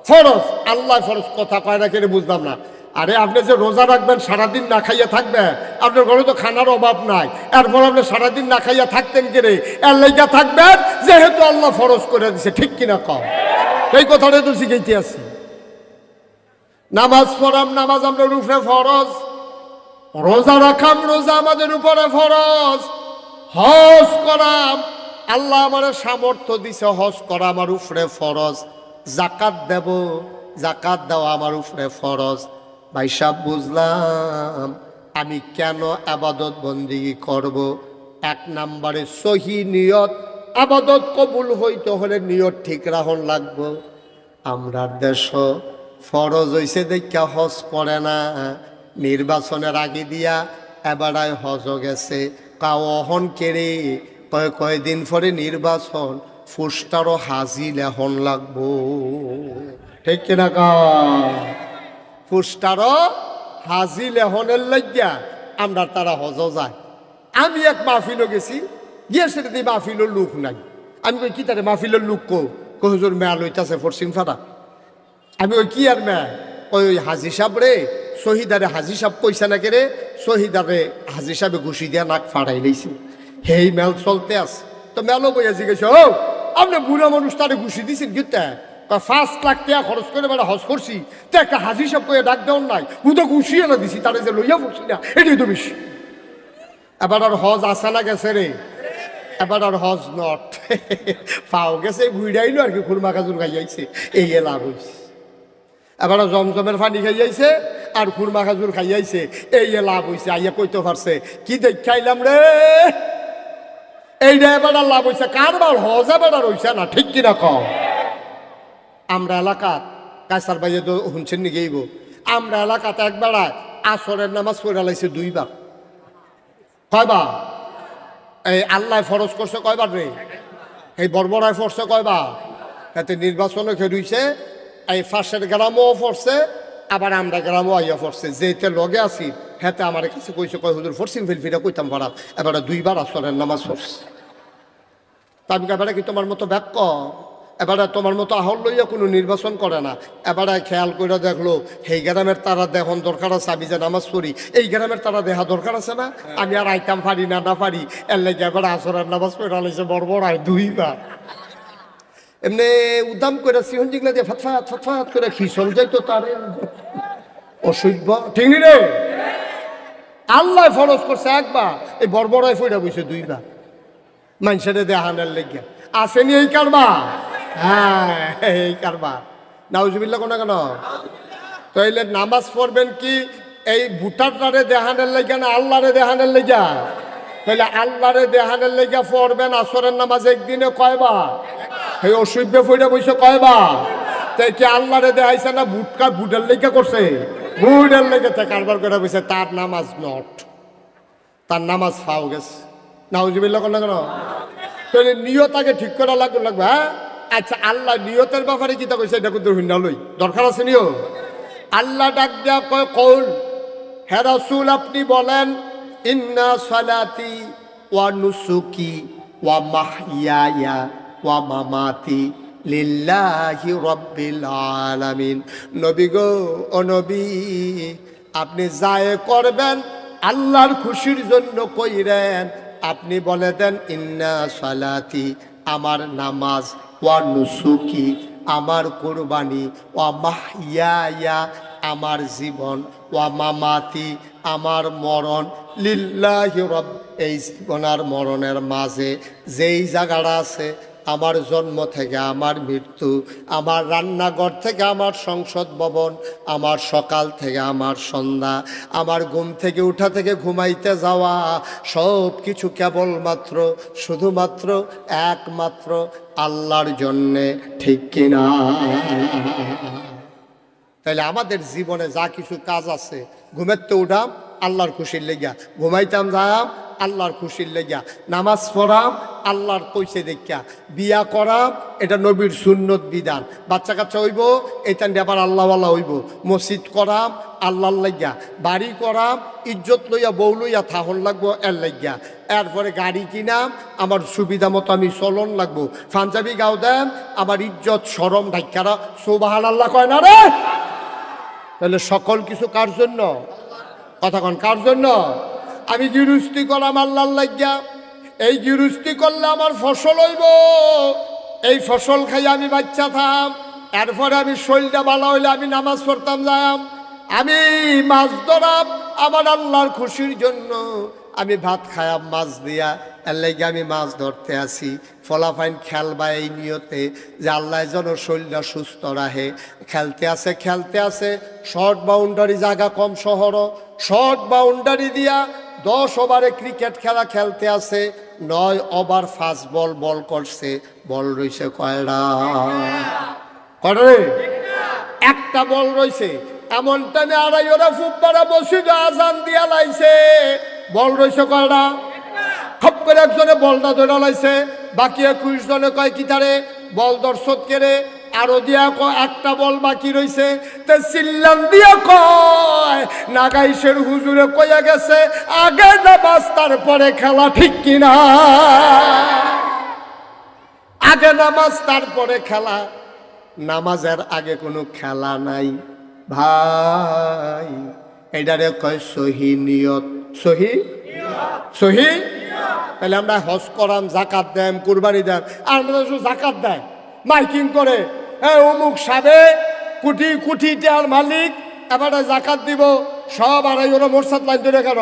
ফরজ, আল্লাহ ফরজ। কথা কয় না কেড়ে বুঝলাম না। আরে আপনি যে রোজা রাখবেন, সারাদিন না খাইয়া থাকবে, আপনার ঘরে তো খানার অভাব নাই, এরপর আপনি সারাদিন না খাইয়া থাকতেন কেড়ে? এর লাইগা থাকবেন যেহেতু আল্লাহ ফরজ করে দিছে, ঠিক কিনা কম? এই কথাটা তো শিখাইতে আছি। নামাজ পড়াম, নামাজ আমাদের উপরে ফরজ। রোজা রাখাম, রোজা আমাদের উপরে ফরজ। হজ করাম, আল্লাহ আমার সামর্থ্য দিছে, হজ করা আমার উপরে ফরজ। জাকাত দেব, জাকাত দেওয়া আমার উপরে ফরজ। ভাই সাহেব, বুঝলাম আমি কেন আবাদত বন্দেগী করব। এক নম্বরে সহি নিয়ত। আবাদত কবুল হইতে হলে নিয়ত ঠিক রাখন লাগবো। আমরা দেশ ফরজ হইছে দেখা হজ করে না, নির্বাচনের আগে দিয়া এবারায় হজ গেছে। কাও অহন কেড়ে কয়দিন পরে নির্বাচন, ফুসটারও হাজি লেহন লাগবো, ঠিক কিনা কা? ফুসটারও হাজি লেহনের লাগিয়া আমরা তারা হজ যায়। আমি এক মাহফিলও গেছি, গিয়ে সেটা দিয়ে মাহফিলের লোক নাই। আমি কই কি তারে মাহফিলের লোক কো হুজুর মেয়া লইতাছে পশ্চিম ফাটা। আমি ওই কি আর মেয়া? ওই হাজি সাহেব রে, শহীদারে হাজি সাহেব কইসা না কে রে, শহীদারে হাজি সাহেবে ঘুষি দিয়া নাক ফাড়াই লইছে। হেই মেল চলতে আছে। তো মেলও বইয়া জিজ্ঞেস, ও আপনি বুড়া মানুষ তারে ঘুষি দিছেন গীতা? 5 লাখ টাকা খরচ করে বেড়া হজ করছি, তো একটা হাজি সাহেব কইয়া ডাক দেওয়ার নাই, ও তো ঘুষিয়ে না দিছি, তারে যে লইয়া পড়ছি না, এটাই তো বেশি। এবার আর হজ আসা না গেছে রে, এবার আর হজ নট পাও গেছে, বুড়াইলো আর কি, খুরমা খাজুর খাইয়াইছে, এই লাভ হয়েছে। এবার জমজমের পানি খাইয়াইছে আর খুরমা খাজুর খাইয়াইছে, এই লাভ হয়েছে। আইয়া কইতে পারছে কি দেখাইলাম রে, এইটা এবার লাভ হয়েছে। কারবার হজ এবার হয়েছে না, ঠিক কিনা কম? আমরা এলাকাত কাছার বাইরে তো শুনছেন নি গেইব, আমরা এলাকাতে একবেলায় আসরের নামাজ পড়ে লাইছে 2 বার। কয়বার? এই আল্লাহ ফরজ করছে কয়বার রে? এই বর্বরায় পড়ছে কয়বার? এতে নির্বাচনও খেলুইছে, এই ফাঁসের গ্রামও পড়ছে, আবার আমরা গ্রামও আইয়া পড়ছে। যেতে লগে আছি হেতে আমার কাছে কইছে, কয় হুজুর পশ্চিম ফিলফিরা কইতাম পারা, এবারে 2 বার আসরের নামাজ পড়ছে। আমি এবারে কি তোমার মতো ব্যাক? এবারে তোমার মতো আহল লইয়া কোনো নির্বাচন করে না। এবারে খেয়াল করে দেখলো, এই গ্রামের তারা দেখন দরকার আছে, আমি যে নামাজ পড়ি এই গ্রামের তারা দেখা দরকার আছে না, আমি আর আইতাম পারি না, না পারি, এর লাগে এবারে আসরের নামাজ পড়া লাইছে বড় 2 বার। এমনি উদাম করে সিহন জিগলা দিয়ে ফাতফাত ফাতফাত করে খিসল যাইতো তারে অসভ্য, ঠিক নি রে? আল্লাহ ফরজ করছে একবার, এই বড়াই ফইরা বইছে 2 বার। মানুষের দেহানের লেগে আসেনি এই কারবার। হ্যাঁ, এই কারবার নাউজুবিল্লাহ কোনা কেন? তাইলে নামাজ পড়বেন কি এই ভুটারটারে দেহানের লেগে না আল্লাহরে দেহানের লেগে? তাহলে আল্লাহরে দেহানের লেগে পড়বেন আসরের নামাজ একদিনে কয়বার? এই অসুভ্যে ফইরা বসে কয়বার? তাই কি আল্লাহরে দেখাইছে না বুটের লেগে করছে? বুটের লেগে তে কারবার করে বসে, তার নামাজ নট, তার নামাজ ফাও গেছে। নাউজুবিল্লাহ কেন কেন? তাহলে নিয়ত আগে ঠিক করা লাগবে। হ্যাঁ আচ্ছা, আল্লাহ নিয়তের ব্যাপারে কি তা কইছে এটা কিন্তু হিন্ডা লই দরকার আছে নিয়ত। আল্লাহ ডাক দেয়া কয় কৌল, হে রাসূল আপনি বলেন, ইন্না সালাতি ওয়া নুসুকি ওয়া মাহইয়ায়া ওয়া মামাতি লিল্লাহি রাব্বিল আলামিন। নবী গো, ও নবী, আপনি যায় করবেন আল্লাহর খুশির জন্য কইরেন। আপনি বলে দেন, ইন্না সালাতি আমার নামাজ, ওয়া নুসুকি আমার কুরবানি, ওয়া মাহইয়ায়া আমার জীবন, ওয়া মামাতি আমার মরণ, লিল্লাহি রাব্ব, এই জীবন আর মরণের মাঝে যেই জায়গাটা আছে, আমার জন্ম থেকে আমার মৃত্যু, আমার রান্নাঘর থেকে আমার সংসদ ভবন, আমার সকাল থেকে আমার সন্ধ্যা, আমার ঘুম থেকে উঠা থেকে ঘুমাইতে যাওয়া, সব কিছু কেবলমাত্র শুধুমাত্র একমাত্র আল্লাহর জন্যে, ঠিক কিনা? তাইলে আমাদের জীবনে যা কিছু কাজ আছে, ঘুমেতে উঠাম আল্লাহর খুশির লেগা, ঘুমাইতাম যাম আল্লাহর খুশির লেগা, নামাজ পড়াম আল্লাহর কইছে দেখা, বিয়া করাম এটা নবীর সুন্নত বিধান, বাচ্চা কাচ্চা হইব এটা আবার আল্লাহওয়ালা হইব, মসজিদ করাম আল্লাহর লাগিয়া, বাড়ি করাম ইজ্জত লইয়া বউ লইয়া থাহন লাগবো এর লাগিয়া, এরপরে গাড়ি কিনাম আমার সুবিধা মতো আমি চলন লাগবো, পাঞ্জাবি গাও দেন আমার ইজ্জত শরম ঢাক্কারা সুবহানাল্লাহ কয় না রে? তাহলে সকল কিছু কার জন্য? কথা কন, কার জন্য? আমি গৃহস্থী করলাম আল্লাহর লাগিয়া, এই গৃহস্থী করলে আমার ফসল হইব, এই ফসল খাই আমি বাচ্চা থাম, এরপরে আমি শরীরটা ভালো হইলে আমি নামাজ পড়তাম যাম, আমি মাছ ধরাম আমার আল্লাহর খুশির জন্য, আমি ভাত খায়াম মাছ দিয়া, এর লাগে আমি মাছ ধরতে আসি, ফলাফাইন খেলবা এই নিয়তে যে আল্লাহ যেন শরীরটা সুস্থ রাখে, খেলতে আছে শর্ট বাউন্ডারি জায়গা কম শহর, শর্ট বাউন্ডারি দিয়া 10 ওভারে ক্রিকেট খেলা খেলতে আছে, 9 ওভার ফাস্ট বল করছে, বল রইছে কয়টা? একটা বল রইছে, এমন টাইমে আড়াই ওরা ফুটবলা মসজিদে আজান দিয়া লাইছে, বল রইছে কয়টা? খপ করে একজনে বলটা ধরে লাইছে, বাকি 21 জনে কয় কি তারে বল দর্শক কেড়ে আরো দিয়া একটা বল বাকি রইছে, তে চিল্লান দিয়া কয় নাগাইশের হুজুরে কইয়া গেছে আগে নামাজ তারপরে খেলা, ঠিক কিনা? আগে নামাজ তারপরে খেলা, নামাজের আগে কোনো খেলা নাই ভাই, এটারে কয় সহি নিয়ত। সহি সহি তাহলে আমরা হজ করাম, জাকাত দেম, কুরবানি দেম, আর আমরা জাকাত দেয় মাইকিং করে, অমুক সাবে কোটি কোটি টাকার মালিক, এবারে জাকাত দিব, সব আড়াই ওরা মোরসাদ লাইন ধরে কেন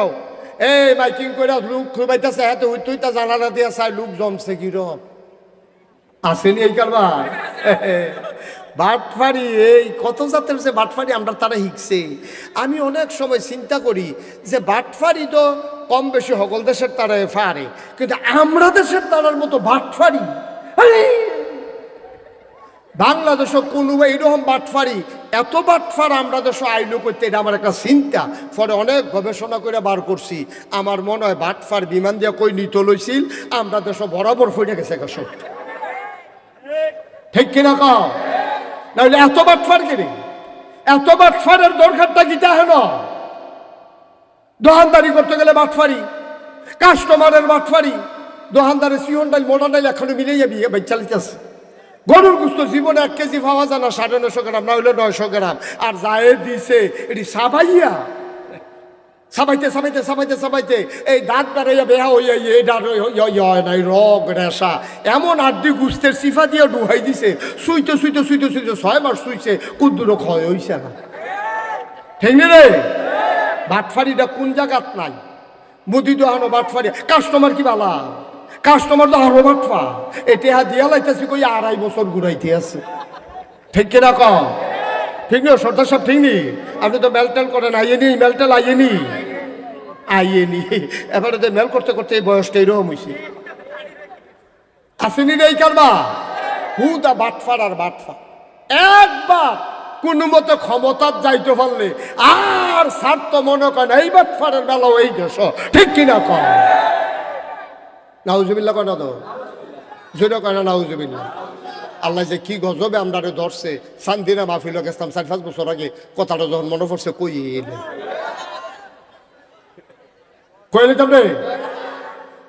এই মাইকিং করে লোক খুবাইতেছে, হ্যাঁ তো তুইটা জানালা দিয়ে চাই লোক জমছে কিরম আসেনি এই কারবার বাটফারি, এই কত জাতের যে বাটফারি আমরা তারা শিখছে। আমি অনেক সময় চিন্তা করি যে বাটফারি তো কম বেশি সকল দেশের তারা ফারে, কিন্তু আমরা দেশের তারার মতো বাটফারি বাংলাদেশও কোনো এইরকম বাটফারি, এত বাটফার আমরা দেশ আইলো করতে, এটা আমার একটা চিন্তা। পরে অনেক গবেষণা করে বার করছি, আমার মনে হয় বাটফার বিমান দিয়ে কই নিত লইছিল, আমরা দেশ বরাবর ফইরে গেছে গেছ, ঠিক কিনা কও? নাহলে এত বাটফার কিনে, এত বাটফারের দরকারটা কিটা হেন? দোকানদারি করতে গেলে বাটফারি, কাস্টমারের বাটফারি, দোকানদারের সিওন ডাইল মোটা ডাইল এখনো মিলে যাবি চালিতেছে। গরুর গুস্ত জীবনে 1 কেজি পাওয়া যায় না, 950 গ্রাম না হইলে 900 গ্রাম, আর যায় দিছে এটি সাবাইয়া, সাবাইতে সাবাইতে সাবাইতে সাবাইতে এই দাঁত বেড়াইয়া বেহা হইয়া হয় নাই রগ রেশা, এমন আড্ডি গুস্তের সিফা দিয়ে ডুহাই দিছে, শুইতে শুইতে শুইতে শুইতে 6 মাস শুইছে, কুদ্দুর ক্ষয় হইছে না, ঠিক রে? বাটফারিটা কোন জায়গাত নাই, মুদি দোহানো বাটফারি, কাস্টমার কি বালা, কাস্টমার তো আরো বাটফা, এটা দিয়া লাইতেছি কই 2.5 বছর ঘুরাইতে আছে, ঠিক কিনা কম? ঠিক না সর্দার সাহেব, ঠিক নি? আপনি তো মেলটেল করেন, আইয়েনি মেলটেল আইয়েনি, আইয়ে নি এবারে তো মেল করতে করতে এই বয়সটা এরকম হয়েছে আসেনি রে এই কারবা হুদা বাটফার আর বাটফা একবার কোন মতো ক্ষমতার যাইতে পারলে আর স্বার্থ মনে করেন এই বাটফারের বেলাও এই দেশ ঠিক কিনা কয় নাউজুবিল্লাহ কয় না তো জোরে কয় না নাউজুবিল্লাহ আল্লাহ যে কি গজবে আমরা ধরছে শান্তিনা মাহফিল গেছিলাম 4-5 বছর আগে কথাটা যখন মনে পড়ছে কই এলে কইলাম রে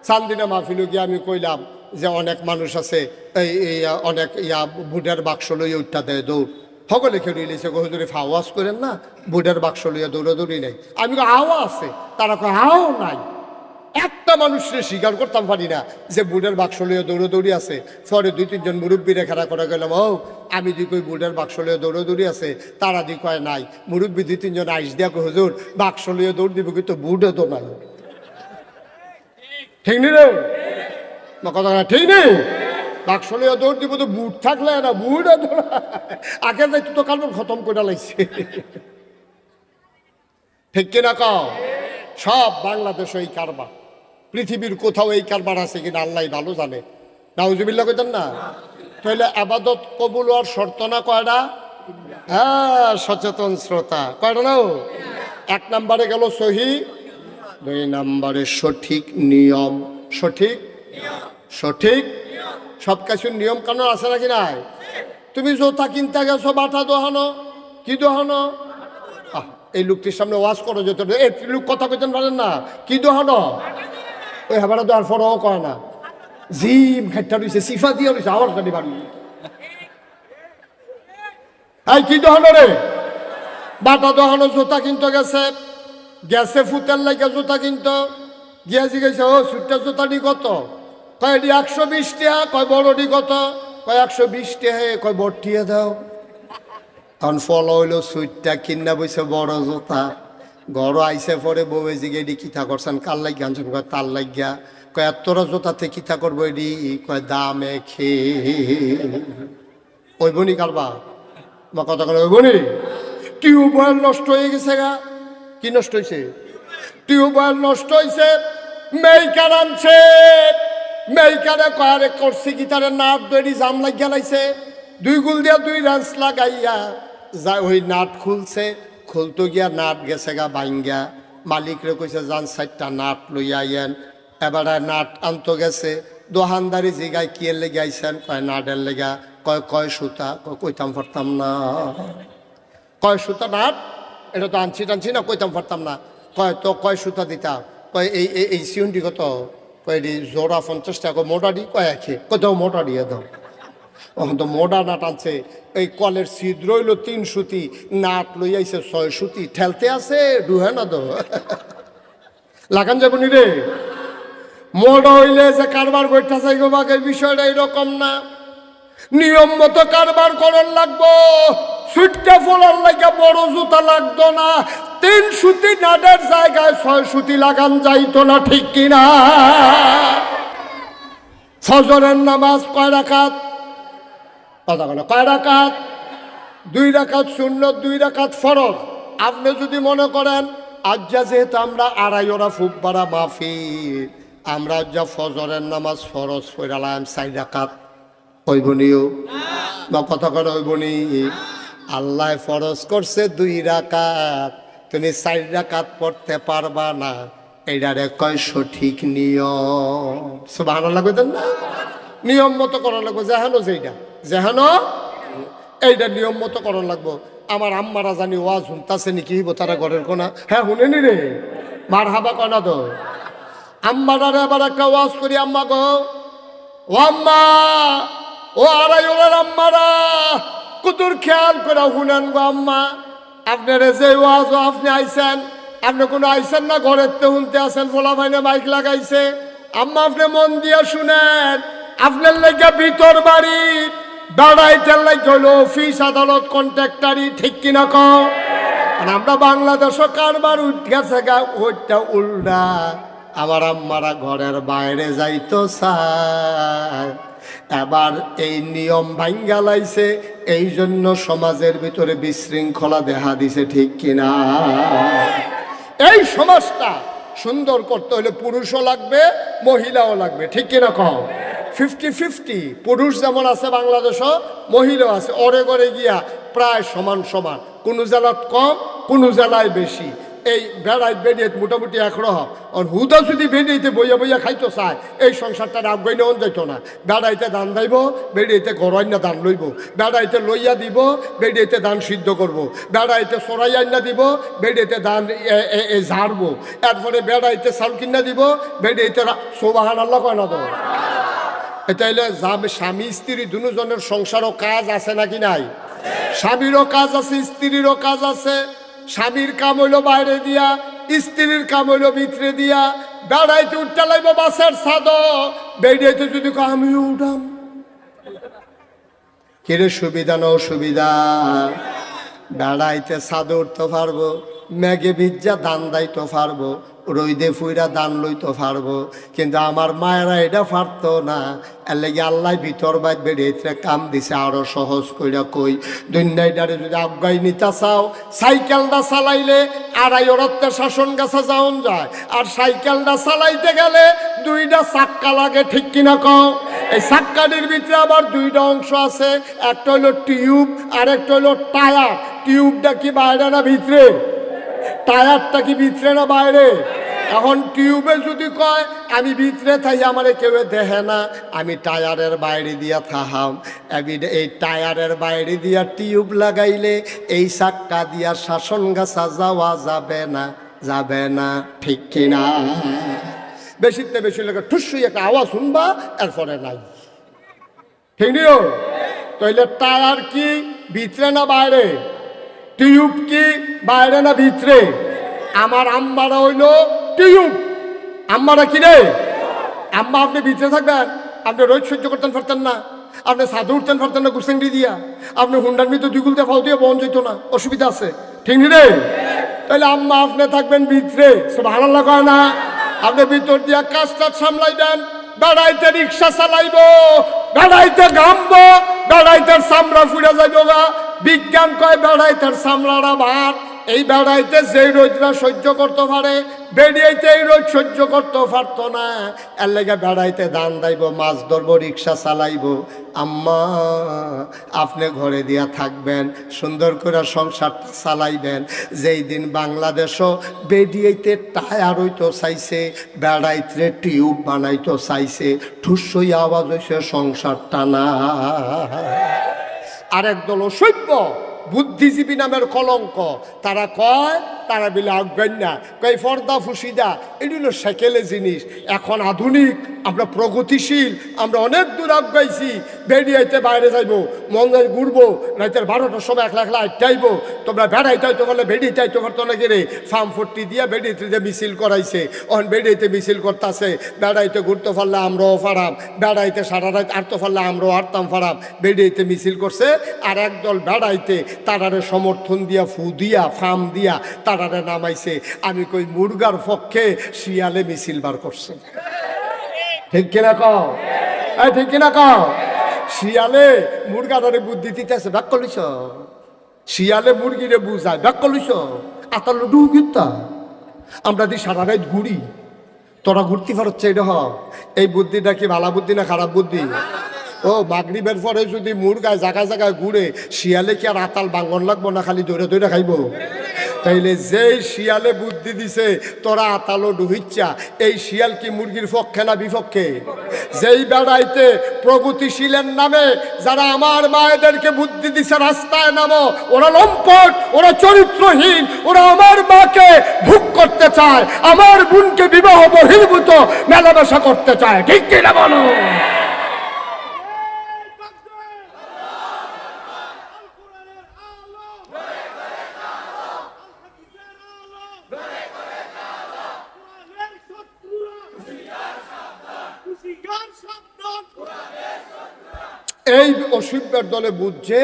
শান্তিনা মাহফিল গিয়ে আমি কইলাম যে অনেক মানুষ আছে এই অনেক বুটের বাক্স লইয়া উঠা দেয় দৌড় সকলে খেয়ে নিয়েছে হুজুরে আওয়াজ করেন না বুটের বাক্স লইয়া দৌড়াদৌড়ি নাই আমি হাওয়া আছে তারা হাও নাই একটা মানুষের স্বীকার করতাম পারি না যে বুটের বাক্স লইয়া দৌড়াদৌড়ি আছে পরে 2-3 মুরব্বীরে খেলা করে গেলাম ও আমি দি কই বুটের বাক্স লইয়া দৌড়াদৌড়ি আছে তারা দি কয় নাই মুরব্বী 2-3 আইস দিয়া কই হুজুর বাক্স লইয়া দৌড় দিব কিন্তু বুটে তো নাই ঠিক নি রে কথা ঠিক নেই বাক্স লইয়া দৌড় দিব তো বুট থাকলে না বুট আগে যাইতো তো কাল খতম করে লাগছে ঠিক কিনা কও সব বাংলাদেশ এই কারবার পৃথিবীর কোথাও এই কারবার আছে কিনা আল্লাহ ভালো জানে নাউজুবিল্লাহ কইতেন না তাহলে আবাদত কবুল হওয়ার শর্ত না কয়টা হ্যাঁ সচেতন শ্রোতা কয়টা নাও 1 নম্বরে গেল সহি 2 নম্বরে সঠিক নিয়ম সঠিক সঠিক সব কিছুর নিয়ম কানুন আছে নাকি নাই তুমি জোতা কিনতে গেছো বাটা দোহানো কি দোহানো এই লোকটির সামনে ওয়াজ করো যেত এই লোক কথা কইতেন পারেন না কি দোহানো ওই হাবারা দেওয়ার পরও কয় না জিম খাইটা রয়েছে সিফা দিয়ে রয়েছে আওয়াজ গাড়ি বাড়ি এই কি দোহানো রে বাটা দোহানো জোতা কিনতে গেছে ফুতের লাগে জোতা কিনতো গিয়া জিজ্ঞেস ও সুটটা জোতাটি কত কয় এটি 120 টাকা কয় বড়টি কত কয় 120 টাকা কয় বড়টিয়া দাও এখন ফল হইলো সুইটটা কিনা বইছে বড় জোতা ঘর আইসে পরে বউয়ে জিগে এটি কিথা করছেন কার লাগিয়া আনছেন কয় তার লাগিয়া কয় এতটা জোতাতে কিথা করবো এটি কয় দামে খেয়ে ওইবনি কারবা বা কথা কয় ওইবনি টিউবওয়েল নষ্ট হয়ে গেছে গা কি নষ্ট হয়েছে টিউবওয়েল নষ্ট হয়েছে মেইকার আনছে মেইকারে কয়ারে করছে গিটারে নাট দড়ি জাম লাগিয়া লাইছে 2 গুল দিয়া 2 রাঞ্চ লাগাইয়া যা ওই নাট খুলছে খুলতো গিয়া নাট গেছে গা ভাঙ্গা মালিকরে কইছে যান 4টা নাট লইয়া আইয়েন এবারে নাট আনতো গেছে দোহানদারি জিগায় কি এর লেগে আইছেন কয় নাটের লেগা কয় সুতা কইতাম পারতাম না কয় সুতা নাট এটা তো আনছি টানছি না কইতাম পারতাম না কয় তো কয় সুতা দিতা কয় এই সিউন্ডি কত কয় জোড়া 50 টাকা মোটাডি কয় একে কত মোটা দিয়ে দাও এখন তো মোটা নাট আনছে এই কলের ছিদ্র হইল 3 সুতি নাট লই আইছে 6 সুতি ঠেলতে আছে ডুহে না তো লাগান যাবনি রে মোটা হইলে যে কারবার করতে চাই গো বাকি বিষয়টা এরকম না নিয়ম মতো কারবার করার লাগবো সুটটা ফোলার লাগে বড় জুতা লাগতো না 3 সুতি নাটের জায়গায় 6 সুতি লাগান যাইতো না ঠিক কিনা ফজরের নামাজ কয় রাকাত কথা বলো কয় রাকাত 2 রাকাত সুন্নত 2 রাকাত ফরজ আপনি যদি মনে করেন আজ যেহেতু আমরা আড়াই ওরা ফুটবাড়া মাহফিল আমরা যা ফজরের নামাজ ফরজ পড়ালাম 4 রাকাত হইবনিও বা কথা করে হইবনি আল্লাহ ফরজ করছে 2 রাকাত তুমি 4 রাকাত পড়তে পারবা না এইটারে কয় সঠিক নিয়ম সুবহানাল্লাহ কইতেন না নিয়ম মতো করা লাগবো যেহানো যেইটা যেহানো এইটা নিয়ম মতো করা লাগবো আমার আম্মারা জানি ওয়াজ শুনতাছে নাকি তারা ঘরের কোনা হ্যাঁ শুনেনি রে মার হাবা কনা তো আম্মারারে আবার একটা ওয়াজ করি আম্মা গো ও আম্মা ও আড়াই ওরার আম্মারা কুতুর খেয়াল করে শুনেন গো আম্মা আপনারা যে ওয়াজ আপনি আইছেন আপনি কোনো আইছেন না ঘরের তে শুনতে আসেন ফোলা ভাইনে মাইক লাগাইছে আম্মা আপনি মন দিয়ে শুনেন আপনার লেগে ভিতর বাড়ি বেড়াইতে লাগে হইলো অফিস আদালত কন্ট্রাক্টারি ঠিক কিনা কও আমরা বাংলাদেশও কারবার উঠ গেছে গা ওইটা উল্টা আমার আম্মারা ঘরের বাইরে যাইতো চায় এবার এই নিয়ম ভাঙ্গা লাইছে এই জন্য সমাজের ভিতরে বিশৃঙ্খলা দেখা দিছে ঠিক কিনা এই সমাজটা সুন্দর করতে হলে পুরুষও লাগবে মহিলাও লাগবে, ঠিক কিনা কও? 50-50, পুরুষ যেমন আছে বাংলাদেশও মহিলাও আছে, ওরে ঘরে গিয়া প্রায় সমান সমান, কোনো জেলাত কম কোনো জেলায় বেশি। এই বেড়াই বেড়িয়ে মোটামুটি একরহ, আর হুদা যদি বেড়িয়েতে বইয়া বইয়া খাইতো চায় এই সংসারটা আগাই নেওয়া যাইতো না। বেড়াইতে দান দাইব, বেড়িয়েতে গড়াইনা দান লইব, বেড়াইতে লইয়া দিব, বেড়িয়েতে দান সিদ্ধ করব, বেড়াইতে সরাই আইনা দিব, বেড়িয়েতে দান ঝাড়বো, এরপরে বেড়াইতে চাউল কিনা দিব, বেড়িয়েতে সোবাহান আল্লাহ কয় না তো। তাইলে স্বামী স্ত্রী দুজনের সংসারও কাজ আছে নাকি নাই? স্বামীরও কাজ আছে, স্ত্রীরও কাজ আছে। স্বামীর কাম হইলো বাইরে দিয়া, স্ত্রীর কাম হইলো ভিতরে দিয়া। বেড়াইতে উঠতে লাগবো বাসের ছাদ, বেড়াইতে যদি আমিও উঠাম, কিরে সুবিধা না অসুবিধা? বেড়াইতে ছাদ উঠতে পারবো, মেঘে ভিজা দান দাইতে পারবো, রইদে ফুইরা দান লইতে পারবো, কিন্তু আমার মায়েরা এটা পারতো না। এর লেগে আল্লাহ ভিতর বাইর বেড়িয়ে কাম দিছে আরো সহজ কইরা। কই দুনিয়াটারে যদি আগাই নিতে চাও, সাইকেলটা চালাইলে 2.5 অরত্বের শাসন গাছা যাওন যায়, আর সাইকেলটা চালাইতে গেলে 2টা চাক্কা লাগে, ঠিক কিনা কও? এই চাক্কাটির ভিতরে আবার 2টা অংশ আছে, একটা হইলো টিউব আর একটা হইলো টায়ার। টিউবটা কি বাইরে না ভিতরে? টায়ারটা কি ভিতরে না বাইরে? এখন টিউবে যদি কয় আমি ভিতরে থাই, আমারে কেউ দেখে না, আমি টায়ারের বাইরে দিয়া থাহাম। এই টায়ারের বাইরে দিয়া টিউব লাগাইলে এই চাক্কা দিয়া শাসন গাছা যাওয়া যাবে না, যাবে না, ঠিক কিনা? বেশিতে বেশি লাগে ঠুসুই একটা আওয়াজ শুনবা, এরপরে নাই, ঠিক নিও? তাইলে টায়ার কি ভিতরে না বাইরে? টিউব কি বাইরে না ভিতরে? আমার আম্মারা হইলো টিউব। আম্মারা কি রে? আম্মা আপনি ভিতরে থাকবেন, আপনি রোজ সহ্য করতেন পারতেন না, আপনি সাধু উঠতেন পারতেন না গুসেঙ্গি দিয়া, আপনি হুন্ডার মৃত্যু 2 গুলতে ফাও দিয়ে বন যেত না, অসুবিধা আছে, ঠিক রে? তাহলে আম্মা আপনি থাকবেন ভিতরে, সুবহানাল্লাহ কয় না? আপনি ভিতর দিয়া কাজ টাজ সামলাইবেন, বেড়াইতে রিক্সা চালাইব, বেড়াইতে ঘামবো, বেড়াইতে চামড়া ফুড়ে যাইব গা। বিজ্ঞান কয় বেড়াইতে চামড়াটা ভার। এই বেড়াইতে যেই রোদরা সহ্য করতে পারে, বেড়াইতে এই রোদ সহ্য করতে পারতো না। এর লেগে বেড়াইতে দান দাইব, মাছ ধরবো, রিক্সা চালাইব। আম্মা আপনি ঘরে দিয়া থাকবেন, সুন্দর করে সংসারটা চালাইবেন। যেই দিন বাংলাদেশও বেড়িয়েতে টায়ার হইতো চাইছে, বেড়াইতে টিউব বানাইতো চাইছে, ঠুসই আওয়াজ হয়েছে সংসারটা না। আরেক দল অসভ্য বুদ্ধিজীবী নামের কলঙ্ক, তারা কয় তারা বিলে আজ্ঞান না, কয় ফর্দা ফুসিদা এগুলো সেকেলে জিনিস। এখন আধুনিক, আমরা প্রগতিশীল, আমরা অনেক দূর আগাইছি। বেড়িয়াইতে বাইরে যাইবো, মন্দির ঘুরবো, রাতের 12টার সময় একলা একলা আইটাইব। তোমরা বেড়াইতে হইতে পারলে বেড়িতে আইতে পারতো না গেলে ফার্ম 40 দিয়া বেড়িতে দিয়ে মিছিল করাইছে। অন বেড়িতে মিছিল করতেছে, বেড়াইতে ঘুরতে পারলে আমরাও ফারাম, বেড়াইতে সারা রাত আরতে পারলে আমরাও আরতাম ফারাম। বেড়িতে মিছিল করছে, আর একদল বেড়াইতে তারারে সমর্থন দিয়া ফু দিয়া ফার্ম দিয়া তারারে নামাইছে। আমি কই মুরগার পক্ষে শিয়ালে মিছিল বার করছে, ঠিক কিনা কও? ঠিক কিনা কও? শিয়ালে মুরগাটারে বুদ্ধি দিতেছে, ব্যাক কলিস। শিয়ালে মুরগিরে বুঝায়, ব্যাক কলিস। আতাল ডুকিতা আমরা দি সারা রাত ঘুরি, তোরা ঘুরতে পারছে, এটা হ। এই বুদ্ধিটা কি ভালো বুদ্ধি না খারাপ বুদ্ধি? ও মাগরিবের পরে যদি মুরগায় জায়গায় জায়গায় ঘুরে, শিয়ালে কি আর আতাল বাঙ্গন লাগবো না, খালি ধরে ধরে খাইব? তাইলে যেই শিয়ালে বুদ্ধি দিছে তোরা আতালো ডুহিচ্ছা, এই শিয়াল কি মুরগির পক্ষে না বিপক্ষে? যেই বেড়াইতে প্রগতিশীলের নামে যারা আমার মায়েদেরকে বুদ্ধি দিছে রাস্তায় নামো, ওরা লম্পট, ওরা চরিত্রহীন, ওরা আমার মাকে ভোগ করতে চায়, আমার বোনকে বিবাহ বহির্ভূত মেলামেশা করতে চায়, ঠিক কিনা বলো? এই অসভ্যের দলে বুঝছে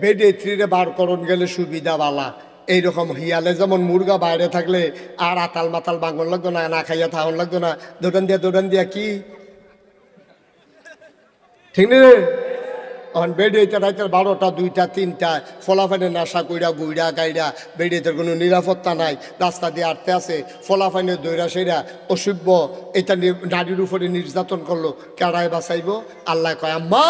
বেডে থ্রিরে বার করণ গেলে সুবিধা বালা। এইরকম হিয়ালে যেমন মুরগা বাইরে থাকলে আর আতাল মাতাল বাঙ্গন লাগতো না, না খাইয়া থাহন লাগতো না, দৌড়ান দিয়া কি ঠিক রে? এখন বেরিয়েছে রাইতের 12টা 2টা 3টা ফলাফাইনে নেশা কইরা গুইরা গাইরা বেরিয়েছে, কোনো নিরাপত্তা নাই, রাস্তা দিয়ে আটতে আছে, ফলাফাইনে দৈরা সেরা অসভ্য এটা নারীর উপরে নির্যাতন করলো, কেড়ায় বাঁচাইব? আল্লাহ কয় আম্মা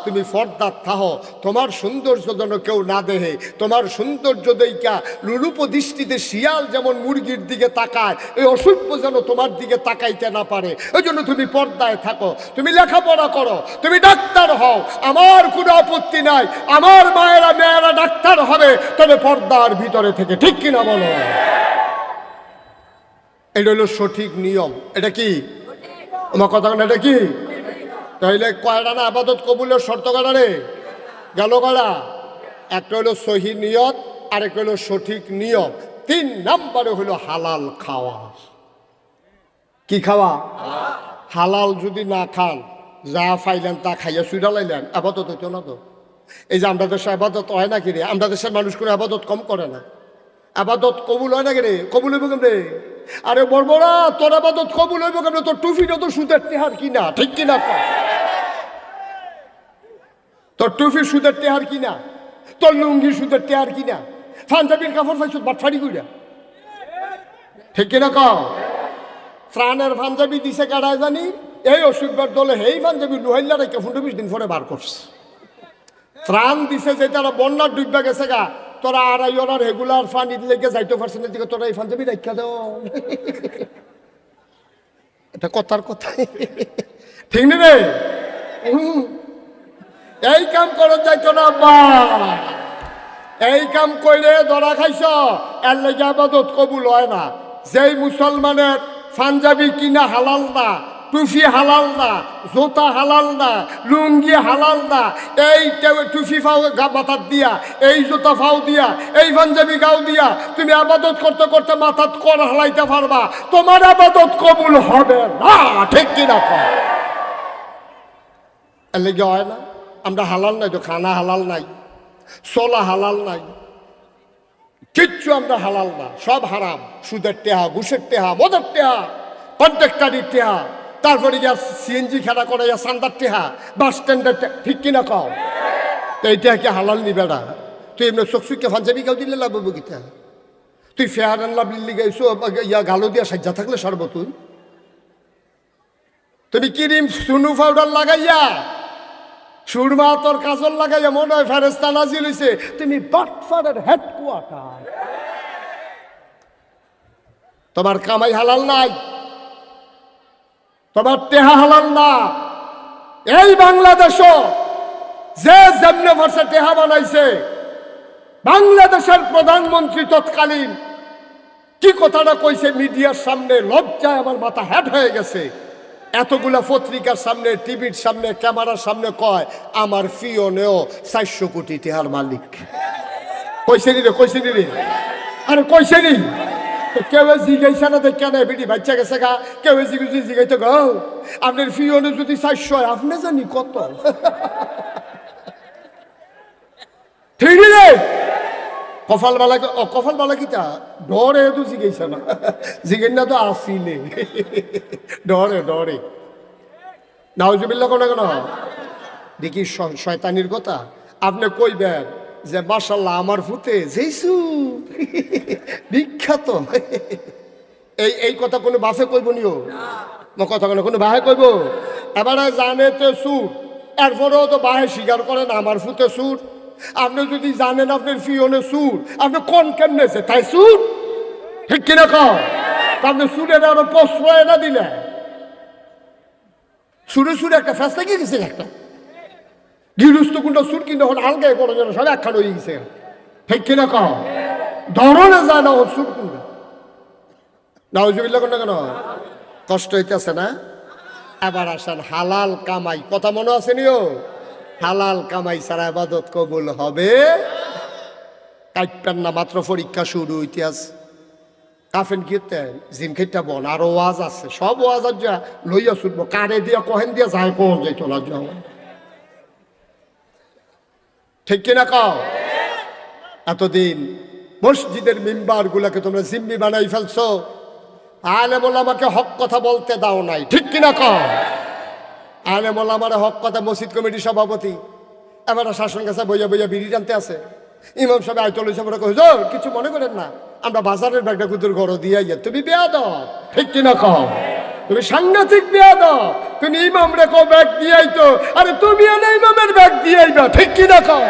তুমি ফর্দার থাহ, তোমার সৌন্দর্য যেন কেউ না দেহে, তোমার সৌন্দর্য দেইকা লুলুপ দৃষ্টিতে শিয়াল যেমন মুরগির দিকে তাকায়, এই অসভ্য যেন তোমার দিকে তাকাইতে না পারে, ওই জন্য তুমি পর্দায় থাকো, তুমি লেখাপড়া করো, তুমি ডাক্তার হও, আমার কোনো আপত্তি নাই, আমার মায়েরা মেয়েরা ডাক্তার হবে, তবে পর্দার ভিতরে থেকে, ঠিক কিনা বলো? এটা হলো সঠিক নিয়ম। এটা কি আমার কথা? এটা কি? তাইলে কয়টা না আবাদত কবুলের শর্ত কাটা রে গেল কারা? একটা হলো সহি নিয়ত, আরেকটা হলো সঠিক নিয়ম, 3 নম্বরে হলো হালাল খাওয়া। কি খাওয়া? হালাল যদি না খান, যা ফাইলেন তা খাইয়া সুইরা লাইলেন, আবাদত হইতো না তো। এই যে আমরা দেশে আবাদত হয় না কি রে? আমরা দেশের মানুষ করে আবাদত কম করে না, আবাদত কবুল হয় না কি রে? কবুল হইব কেমনে? আরে বর্বরা, তোর আবাদত কবুল হইব কেমনে? তোর টুফিটা তো সুদের টেহার কিনা, ঠিক কিনা? তোর টুফি সুদের টেহার কিনা, তোর লুঙ্গি সুদের টেহার কিনা, পাঞ্জাবির কাপড় পাইছ বাটফাড়ি কইরা, ঠিক কিনা কও? প্রাণের পাঞ্জাবি দিছে কাটায় জানি, এই অসুখবার দলে এই পাঞ্জাবি লুহাইলা রেখে 15-20 দিন পরে বার করছে। ত্রাণ দিছে যে তারা বন্যার ডুববা গেছে গা, তোরা আড়াই ওনার রেগুলার ফান্ড লেগে যাইতে পারছে না, দিকে তোরা এই পাঞ্জাবি রাখা দাও, এটা কথার কথা, ঠিক না রে? এই কাম করো যাইতো না বা, এই কাম কইলে ধরা খাইছ, এর লেগে আবাদত কবুল হয় না। যেই মুসলমানের পাঞ্জাবি কিনা হালাল না, টুফি হালাল না, জোতা হালাল না, লুঙ্গি হালাল না, এই টুফি ফাও মাথার দিয়া, এই জোতা ফাও দিয়া, এই পাঞ্জাবি গাও দিয়া তুমি আবাদত করতে করতে মাথাত কর হালাইতে পারবা, তোমার আবাদত কবুল হবে না, ঠিক কিনা? এর লেগে হয় না। আমরা হালাল নাই তো, খানা হালাল নাই, চলা হালাল নাই, কিচ্ছু আমরা হালাল না, সব হারাম। সুদের টেহা, ঘুষের টেহা, মদের টেহা, কন্ট্রাক্টারির টেহা, তারপরে গিয়া সিএনজি খেলা করে সান্দার টেহা, বাস স্ট্যান্ডের, ঠিক কিনা কও? তো এইটা কি হালাল নি বেড়া? তুই এমনি চকচুকে পাঞ্জাবি গাও দিলে লাভ হবো গীতা? তুই ফেয়ার অ্যান্ড লাভলি লিগাইছো ইয়া গালো দিয়া সাজ্জা থাকলে সারব? তুমি ক্রিম সুনু পাউডার লাগাইয়া, সুরমা তোর কাজল লাগাইয়া মনে হয় ফেরেস্তা নাজিল হইছে, তুমি বাটফারের হেডকোয়ার্টার। তোমার কামাই হালাল নাই, তোমার টেহা হালাল না। এই বাংলাদেশও যে যেমনে ভাষা টেহা বানাইছে, বাংলাদেশের প্রধানমন্ত্রী তৎকালীন কি কথাটা কইছে মিডিয়ার সামনে, লজ্জায় আমার মাথা হ্যাট হয়ে গেছে। এতগুলা পত্রিকার সামনে, টিভির সামনে, ক্যামেরার সামনে কয় আমার ফিওনেও 400 কোটি টেহার মালিক। কইছে নি রে? কইছে নি রে? আরে কইছে নি? কেউ জিগাইছে না, কেন বিডি বাচ্চা গেছে গা, কেউ জিগাইতে গো আপনার ফিওনে যদি 400 হয়, আপনি জানি কত? ঠিক রে? কপাল বালা কিতা ডরে তো জিগাইছে না, জিগাই না তো আসিলে ডরে ডরে। নাউজুবিল্লাহ কোন কেন দেখি শয়তানির কথা। আপনি কইবেন যে মাশাআল্লাহ আমার ফুতে যেইসু বিখ্যাত, এই কথা কোনো বাসে কইব নিও কথা, কোনো বাহে কইব? এবারে জানে তো সুর, এরপরেও তো বাহে স্বীকার করেন আমার ফুতে সুর। আপনি যদি জানেন আপনার ফিওনে সুর, আপনি কোন কেমনেছে তাই সুর, ঠিক কিনা কও? আপনি সুরের আরো প্রশ্রয় না দিলে, সুরে সুরে একটা ফেসলা গিয়ে গেছে, একটা গিরুস্ত কোনটা সুর কিন্তু এখন আলগায় পড়ে যেন সব একখান হয়ে গেছে, ঠিক কিনা কও? ধরনে যায় না ওর সুর কোনটা। নাউজুবিল্লাহ কোনটা কেন কষ্ট হইতেছে না? এবার আসেন হালাল কামাই, কথা মনে আছে নিও? হালাল কামাই ছাড়া ইবাদত কবুল হবে কাইপেন না, মাত্র পরীক্ষা শুরু হইতে আছে। কাফেন কিতে জিম খেটা বন, আরো ওয়াজ আছে, সব ওয়াজ আর যা লইয়া শুনবো, কারে দিয়া কহেন দিয়া যায় কোন যাইতো না যাও, ঠিক কিনা কও? এতদিন মসজিদের মিম্বার গুলাকে তোমরা জিম্মি বানাই ফেলছো, আলেম ওলামাকে হক কথা বলতে দাও নাই, ঠিক কিনা কও? আলেম ওলামার হক কথা, মসজিদ কমিটির সভাপতি এবার শাসন কাছে বইয়া বইয়া বিড়ি টানতে আছে। ইমাম সাহেব আয়তল হিসাবে হুজুর কিছু মনে করেন না, আমরা বাজারের ব্যাগটা কুতুর ঘর দিয়ে আইয়া। তুমি বেয়াদব, ঠিক কিনা কও? তুমি সাংঘাতিক বেয়াদব। তুমি ইমাম রেখো ব্যাগ দিয়ে আইতো, আরে তুমি এনে ইমামের ব্যাগ দিয়ে আইবা, ঠিক কিনা কও?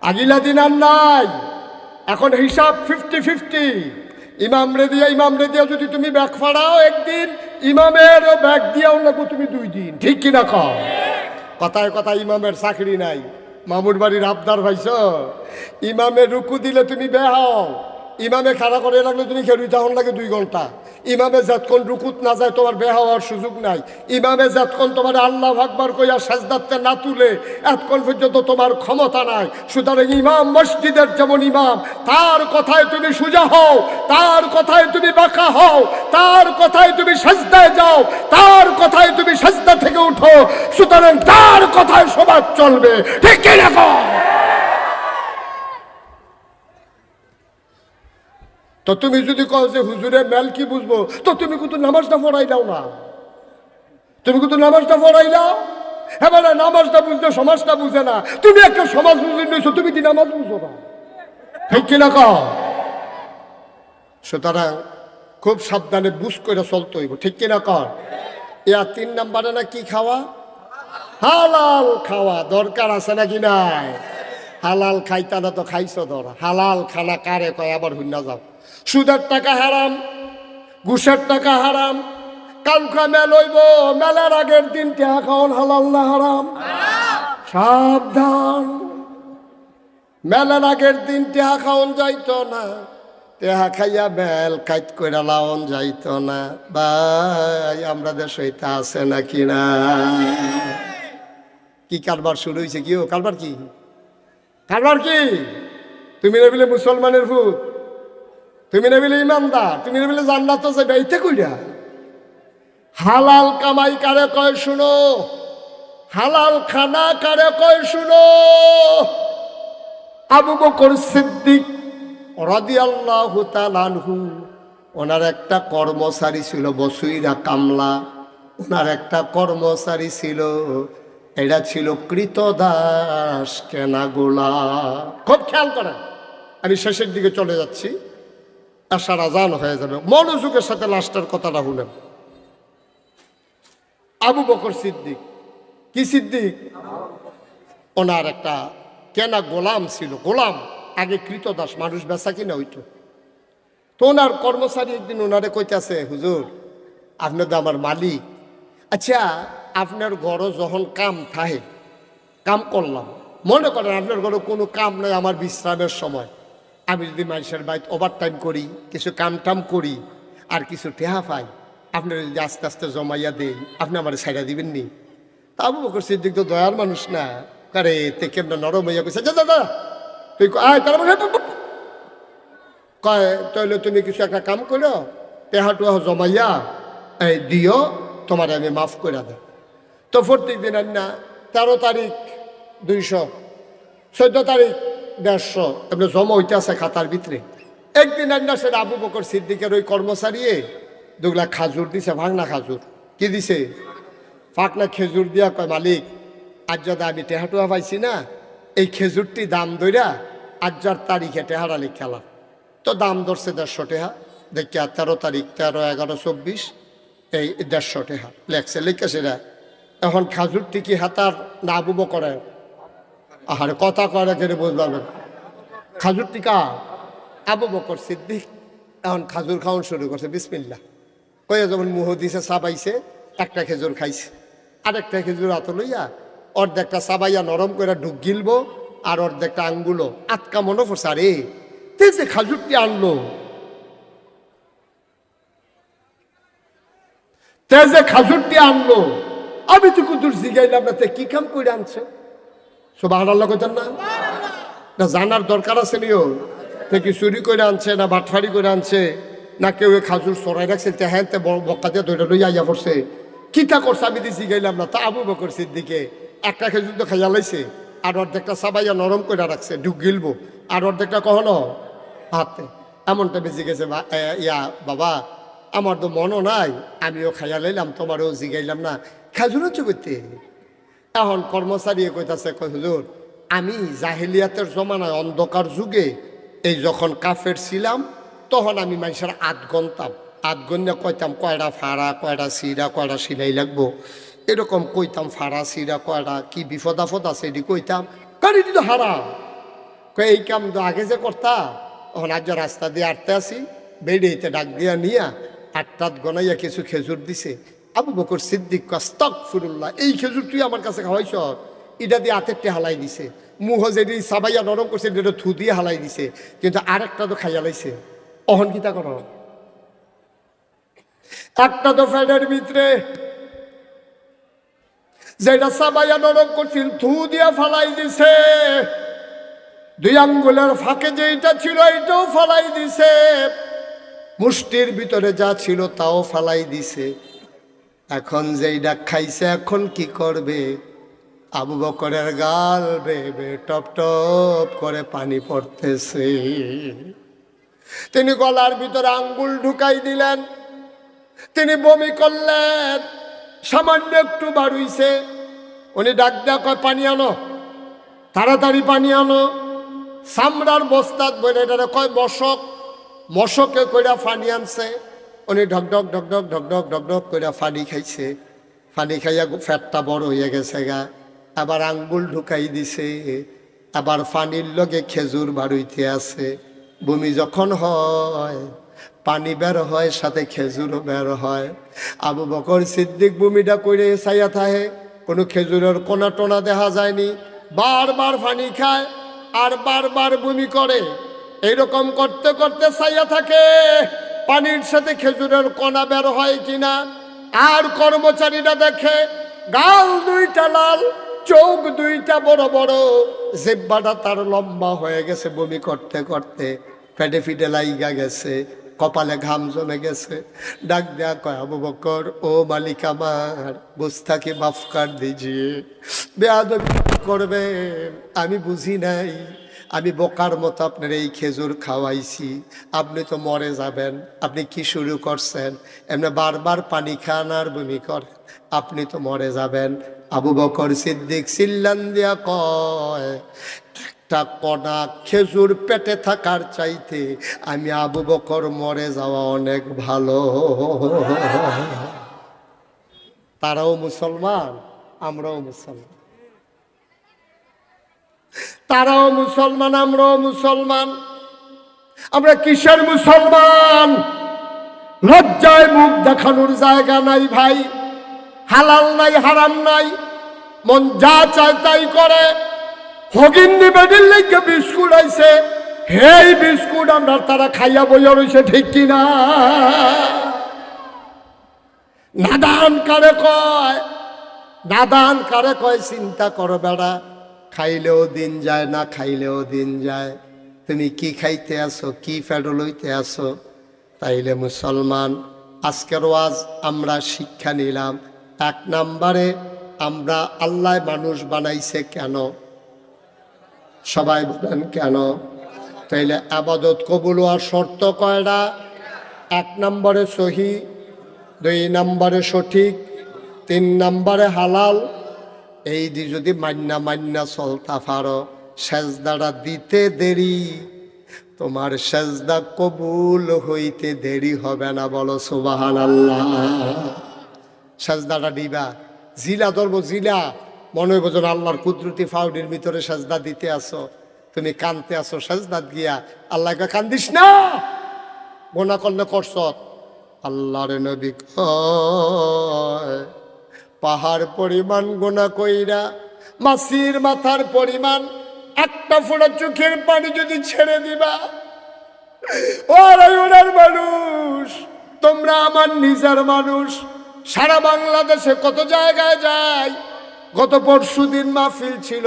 আগিলা দিন আর নাই, এখন হিসাব 50-50। ইমাম রে দিয়া যদি তুমি ব্যাগ ফাড়াও একদিন, ইমামের ব্যাগ দিয়াও লাগবো তুমি 2 দিন, ঠিক কিনা কও? কথায় কথায় ইমামের চাকরি নাই। মামুর বাড়ির আবদার ভাইছ, ইমামের রুকু দিলে তুমি বেহাও, ইমামে খাড়া করে রাখলে তুমি খেলুই তখন লাগে 2 ঘন্টা। ইমামে যতক্ষণ রুকুত না যায় তোমার বেহা হওয়ার সুযোগ নাই। ইমামে যতক্ষণ তোমার আল্লাহ আকবার কইয়া সাজদাতে না তুলে এতক্ষণ পর্যন্ত তোমার ক্ষমতা নাই। সুতরাং ইমাম মসজিদের যেমন ইমাম, তার কথায় তুমি সোজা হও, তার কথায় তুমি বাঁকা হও, তার কথায় তুমি সাজদায় যাও, তার কথায় তুমি সাজদা থেকে উঠো। সুতরাং তার কথায় সমাজ চলবে, ঠিক কিনা কও? তো তুমি যদি কও যে হুজুরে মেল কি বুঝবো, তো তুমি কিন্তু নামাজটা পড়াইলাও না, তুমি কিন্তু নামাজটা পড়াইলাও। এবার নামাজটা বুঝতে সমাজটা বুঝে না, তুমি একটা সমাজ বুঝে নিয়েছো, তুমি কি নামাজ বুঝো না, ঠিক কিনা কও? সুতরাং খুব সাবধানে বুঝ করে চলতে হইব, ঠিক কিনা কর? 3 নাম্বারে না কি খাওয়া? হালাল খাওয়া দরকার আছে নাকি নাই? হালাল খাইতা না তো খাইছো ধর। হালাল খানা কারে কয় আবার হুন্না যাও। সুদের টাকা হারাম, ঘুষের টাকা হারাম। কালকা মেল হইব, মেলার আগের দিন টেহা খাওয়ান হালাল না হারাম? সাবধান, মেলার আগের দিন টেহা খাওয়ান যাইতো না, টেহা খাইয়া মেল কাইত কইরা লাওন যাইতো না। ভাই আমরা দেশ হইতে আছে নাকি না? কি কারবার শুরু হয়েছে? কি ও কারবার? কি কারবার? কি তুমি না বলে মুসলমানের ভূত, তুমি না বলে ইমানদার, তুমি না বলে জান্নাত তো যাবে এইতে কইরা। হালাল কামাই কারে কয় শুনো, হালাল খানা কারে কয় শুনো। আবু বকর সিদ্দিক রাদিয়াল্লাহু তাআলা আনহু, ওনার একটা কর্মচারী ছিল বসুইরা কামলা। ওনার একটা কর্মচারী ছিল, এটা ছিল কৃতদাস কেনা গোলাম। খুব খেয়াল করেন, আমি শেষের দিকে চলে যাচ্ছি, আশার আজান হয়ে যাবে, মনোযোগের সাথে লাস্টের কথাটা শুনেন। আবু বকর সিদ্দিক, কি সিদ্দিক? ওনার একটা কেনা গোলাম ছিল। গোলাম আগে কৃতদাস, মানুষ বেচা কিনা হইতো। তো ওনার কর্মচারী একদিন ওনারে কইতাছে, হুজুর আপনি তো আমার মালিক, আচ্ছা আপনার ঘরও যখন কাম থাকে, কাম করলাম, মনে করেন আপনার ঘরে কোনো কাম নাই, আমার বিশ্রামের সময়, আমি যদি মানুষের বাড়িতে ওভার টাইম করি, কিছু কাম টাম করি, আর কিছু টেহা পাই, আপনার যদি আস্তে আস্তে জমাইয়া দেই, আপনি আমার ছাইড়া দিবেন নি? তা আবু বকর সিদ্দিক তো দয়ার মানুষ না, কারে তে কেমন নরম হইয়া কইছে, দাদা তুই আয়, তার কয় তাহলে তুমি কিছু একটা কাম করো, টেহা টুহা জমাইয়া এই দিও, তোমার আমি মাফ করে দেব। তো প্রত্যেক দিন না 13 তারিখ 200, 14 তারিখ 150 এমনি জমা হইতে আছে খাতার ভিতরে। একদিন না সেটা আবু বকর সিদ্দিকের ওই কর্মচারী 2 লাখ খাজুর দিছে, ভাঙনা খাজুর। কি দিছে? ফাঁকনা খেজুর দিয়া কয়, মালিক আজ যদি আমি টেহাটুয়া পাইছি না, এই খেজুরটি দাম দইরা আজ্জার তারিখে টেহারা লিখালাম। তো দাম ধরছে 150 টাকা, দেখিয়া 13 তারিখ 13, 11, 24 এই 150 টাকা লেখছে, লিখে সেটা। এখন খাজুরটি কি হাতার না আবু বকরের? আহারে কথা কয় কেড়ে বুঝলাম। খাজুরটি কা? আবু বকর সিদ্দিক। এখন খাজুর খাওয়ান শুরু করছে, বিসমিল্লাহ কইয়া যেমন মুহ দিছে, চাবাইছে, একটা খেজুর খাইছে, আরেকটা খেজুর হাতে লইয়া অর্ধেকটা চাবাইয়া নরম করে ঢুক গিলবো, আর অর্ধেকটা আঙ্গুলো আটকা মনে পড়ছে, আরে তে যে খাজুরটি আনলো, তে যে খাজুরটি আনলো, আমি তো কুতুর জিগাইলাম না, তে কি কাম করে আনছে? সুবহানাল্লাহ কইতেন না? না জানার দরকার আছে নিও, তে কি চুরি করে আনছে না বাটফারি করে আনছে, না কেউ খাজুর সরাই রাখছে, তে হ্যাঁ তে বক্কা দিয়ে ধরে লইয়া আইয়া পড়ছে, কিতা করছে আমি তো জিগাইলাম না। তা আবু বকর সিদ্দিকে একটা খেজুর তো খাইয়া লাইছে, আর অর্ধেকটা চাবাইয়া নরম করে রাখছে, ঢুক গিলবো, আর অর্ধেকটা কখনো হাতে। এমনটা বেঁচে গেছে, বাবা আমার তো মনও নাই, আমিও খাইয়া লাইলাম, তোমারও জিগাইলাম না, খেজুর হচ্ছে করতে এখন কর্মচারী কইতাছে, কই হুজুর আমি জাহেলিয়াতের জমানায় অন্ধকার যুগে এই যখন কাফের ছিলাম তখন আমি মানুষের আধ গনতাম, আধ গন্যা কইতাম কয়টা ফাড়া কয়টা সিরা কয়টা সিলাই লাগবো, এরকম কইতাম ফাড়া সিরা কয়টা কি বিপদ আপদ আছে এটি কইতাম। কারণ এটি তো হারাম। কই এই কাম তো আগে যে করতা, এখন আজ রাস্তা দিয়ে আটতে আসি বেড়িয়েতে ডাক দিয়া নিয়া আটটাত গনাইয়া কিছু খেজুর দিছে। আবু বকর সিদ্দিক আস্তাগফিরুল্লাহ, এই খেজুর তুই আমার কাছে খাওয়াইছ? এটা দিয়ে হাতেরটে হালাই দিছে, মুহ যেটি সাবাইয়া নরম করছে এটা থু দিয়ে হালাই দিছে, কিন্তু আরেকটা তো খাইয়া লাইছে। অহন কিতা কর, একটা তো ফ্যানের ভিতরে যেটা সাবাইয়া নরম করছিল থু দিয়া ফালাই দিছে, দুই আঙ্গুলের ফাঁকে যেটা ছিল এটাও ফালাই দিছে, মুষ্টির ভিতরে যা ছিল তাও ফালাই দিছে। এখন যেইটা খাইছে এখন কি করবে? আবু বকরের গাল বেবে টপ টপ করে পানি পড়তেছে। তিনি গলার ভিতরে আঙ্গুল ঢুকাই দিলেন, তিনি বমি করলেন, সামান্য একটু বাড়ুইছে। উনি ডাক দেয়া কয় পানি আনো, তাড়াতাড়ি পানি আনো। চামড়ার বস্তাত বলে এটা কয় মশক, মশকে কইরা পানি আনছে। উনি ঢকঢক ঢকঢক ঢকঢক ঢকঢক কইরা পানি খাইছে। পানি খাইয়া ফ্যাটটা বড় হয়ে গেছে গা, আবার আঙ্গুল ঢুকাই দিছে, আবার পানির লগে খেজুর বাড়ুইতে আছে। বমি যখন হয় পানি বের হয়, সাথে খেজুরও বের হয়। আবু বকর সিদ্দিক বমিটা কইরে চাইয়া থাহে, কোনো খেজুরের কোনা টোনা দেখা যায়নি। বারবার পানি খায় আর বারবার বমি করে। এইরকম করতে করতে চাইয়া থাকে পানির সাথে খেজুরের কোনা বের হয় কিনা। আর কর্মচারীরা দেখে গাল দুইটা লাল, চোখ দুইটা বড় বড়, জিহ্বাটা তার লম্বা হয়ে গেছে বমি করতে করতে, পেটে ফিটে লাইগা গেছে, কপালে ঘাম জমে গেছে। ডাক দেয়া কয় আবু বকর, ও মালিক আমার, গুস্তাকে মাফ কর দিজিয়ে, বেয়াদবি করবেন, আমি বুঝি নাই, আমি বোকার মতো আপনার এই খেজুর খাওয়াইছি, আপনি তো মরে যাবেন। আপনি কি শুরু করছেন? এমনি বারবার পানি খান আর বমি করেন, আপনি তো মরে যাবেন। আবু বকর সিদ্দিক চিল্লান দিয়া কয়, একটা কণা খেজুর পেটে থাকার চাইতে আমি আবু বকর মরে যাওয়া অনেক ভালো। তারাও মুসলমান, আমরাও মুসলমান, তারাও মুসলমান, আমরাও মুসলমান। আমরা কিসের মুসলমান? লজ্জায় মুখ দেখানোর জায়গা নাই ভাই, হালাল নাই হারাম নাই, মন যা চায় তাই করে। হগিন্নি বেডির লেগে বিস্কুট আইছে, হেই বিস্কুট আমরা তারা খাইয়া বইয়া রয়েছে, ঠিক কিনা? নাদান কারে কয়, নাদান কারে কয় চিন্তা করো বেড়া, খাইলেও দিন যায় না খাইলেও দিন যায়। তুমি কি খাইতে আসো, কি ফেডো লইতে আসো? তাইলে মুসলমান, আজকের ওয়াজ আমরা শিক্ষা নিলাম। এক নম্বরে, আমরা আল্লাহ মানুষ বানাইছে কেন? সবাই বলেন কেন? তাইলে আবাদত কবুল হওয়ার শর্ত কয়টা? এক নম্বরে সহি, দুই নম্বরে সঠিক, তিন নম্বরে হালাল। এই দি যদি মান্না মান্না চলতা পারো, সেজদাটা দিতে দেরি, তোমার সেজদা কবুল হইতে দেরি হবে না। বলো সুবহানাল্লাহ। সেজদাটা দিবা, জিলা ধরবো, জিলা মনে হইব যেন আল্লাহর কুদরতি ফাউডির ভিতরে সেজদা দিতে আসো। তুমি কানতে আসো সেজদাত গিয়া, আল্লাহকে কান্দিস না, গোনা করলে করছ। আল্লাহর নবী কয়, পাহাড় পরিমাণ গোনা কইরা মাছির মাথার পরিমাণ একটা ফোঁটা চোখের পানি যদি ছেড়ে দিবা, ওরে ওনার মানুষ, তোমরা আমার নিজের মানুষ। সারা বাংলাদেশে কত জায়গায় যাই। গত পরশুদিন মাহফিল ছিল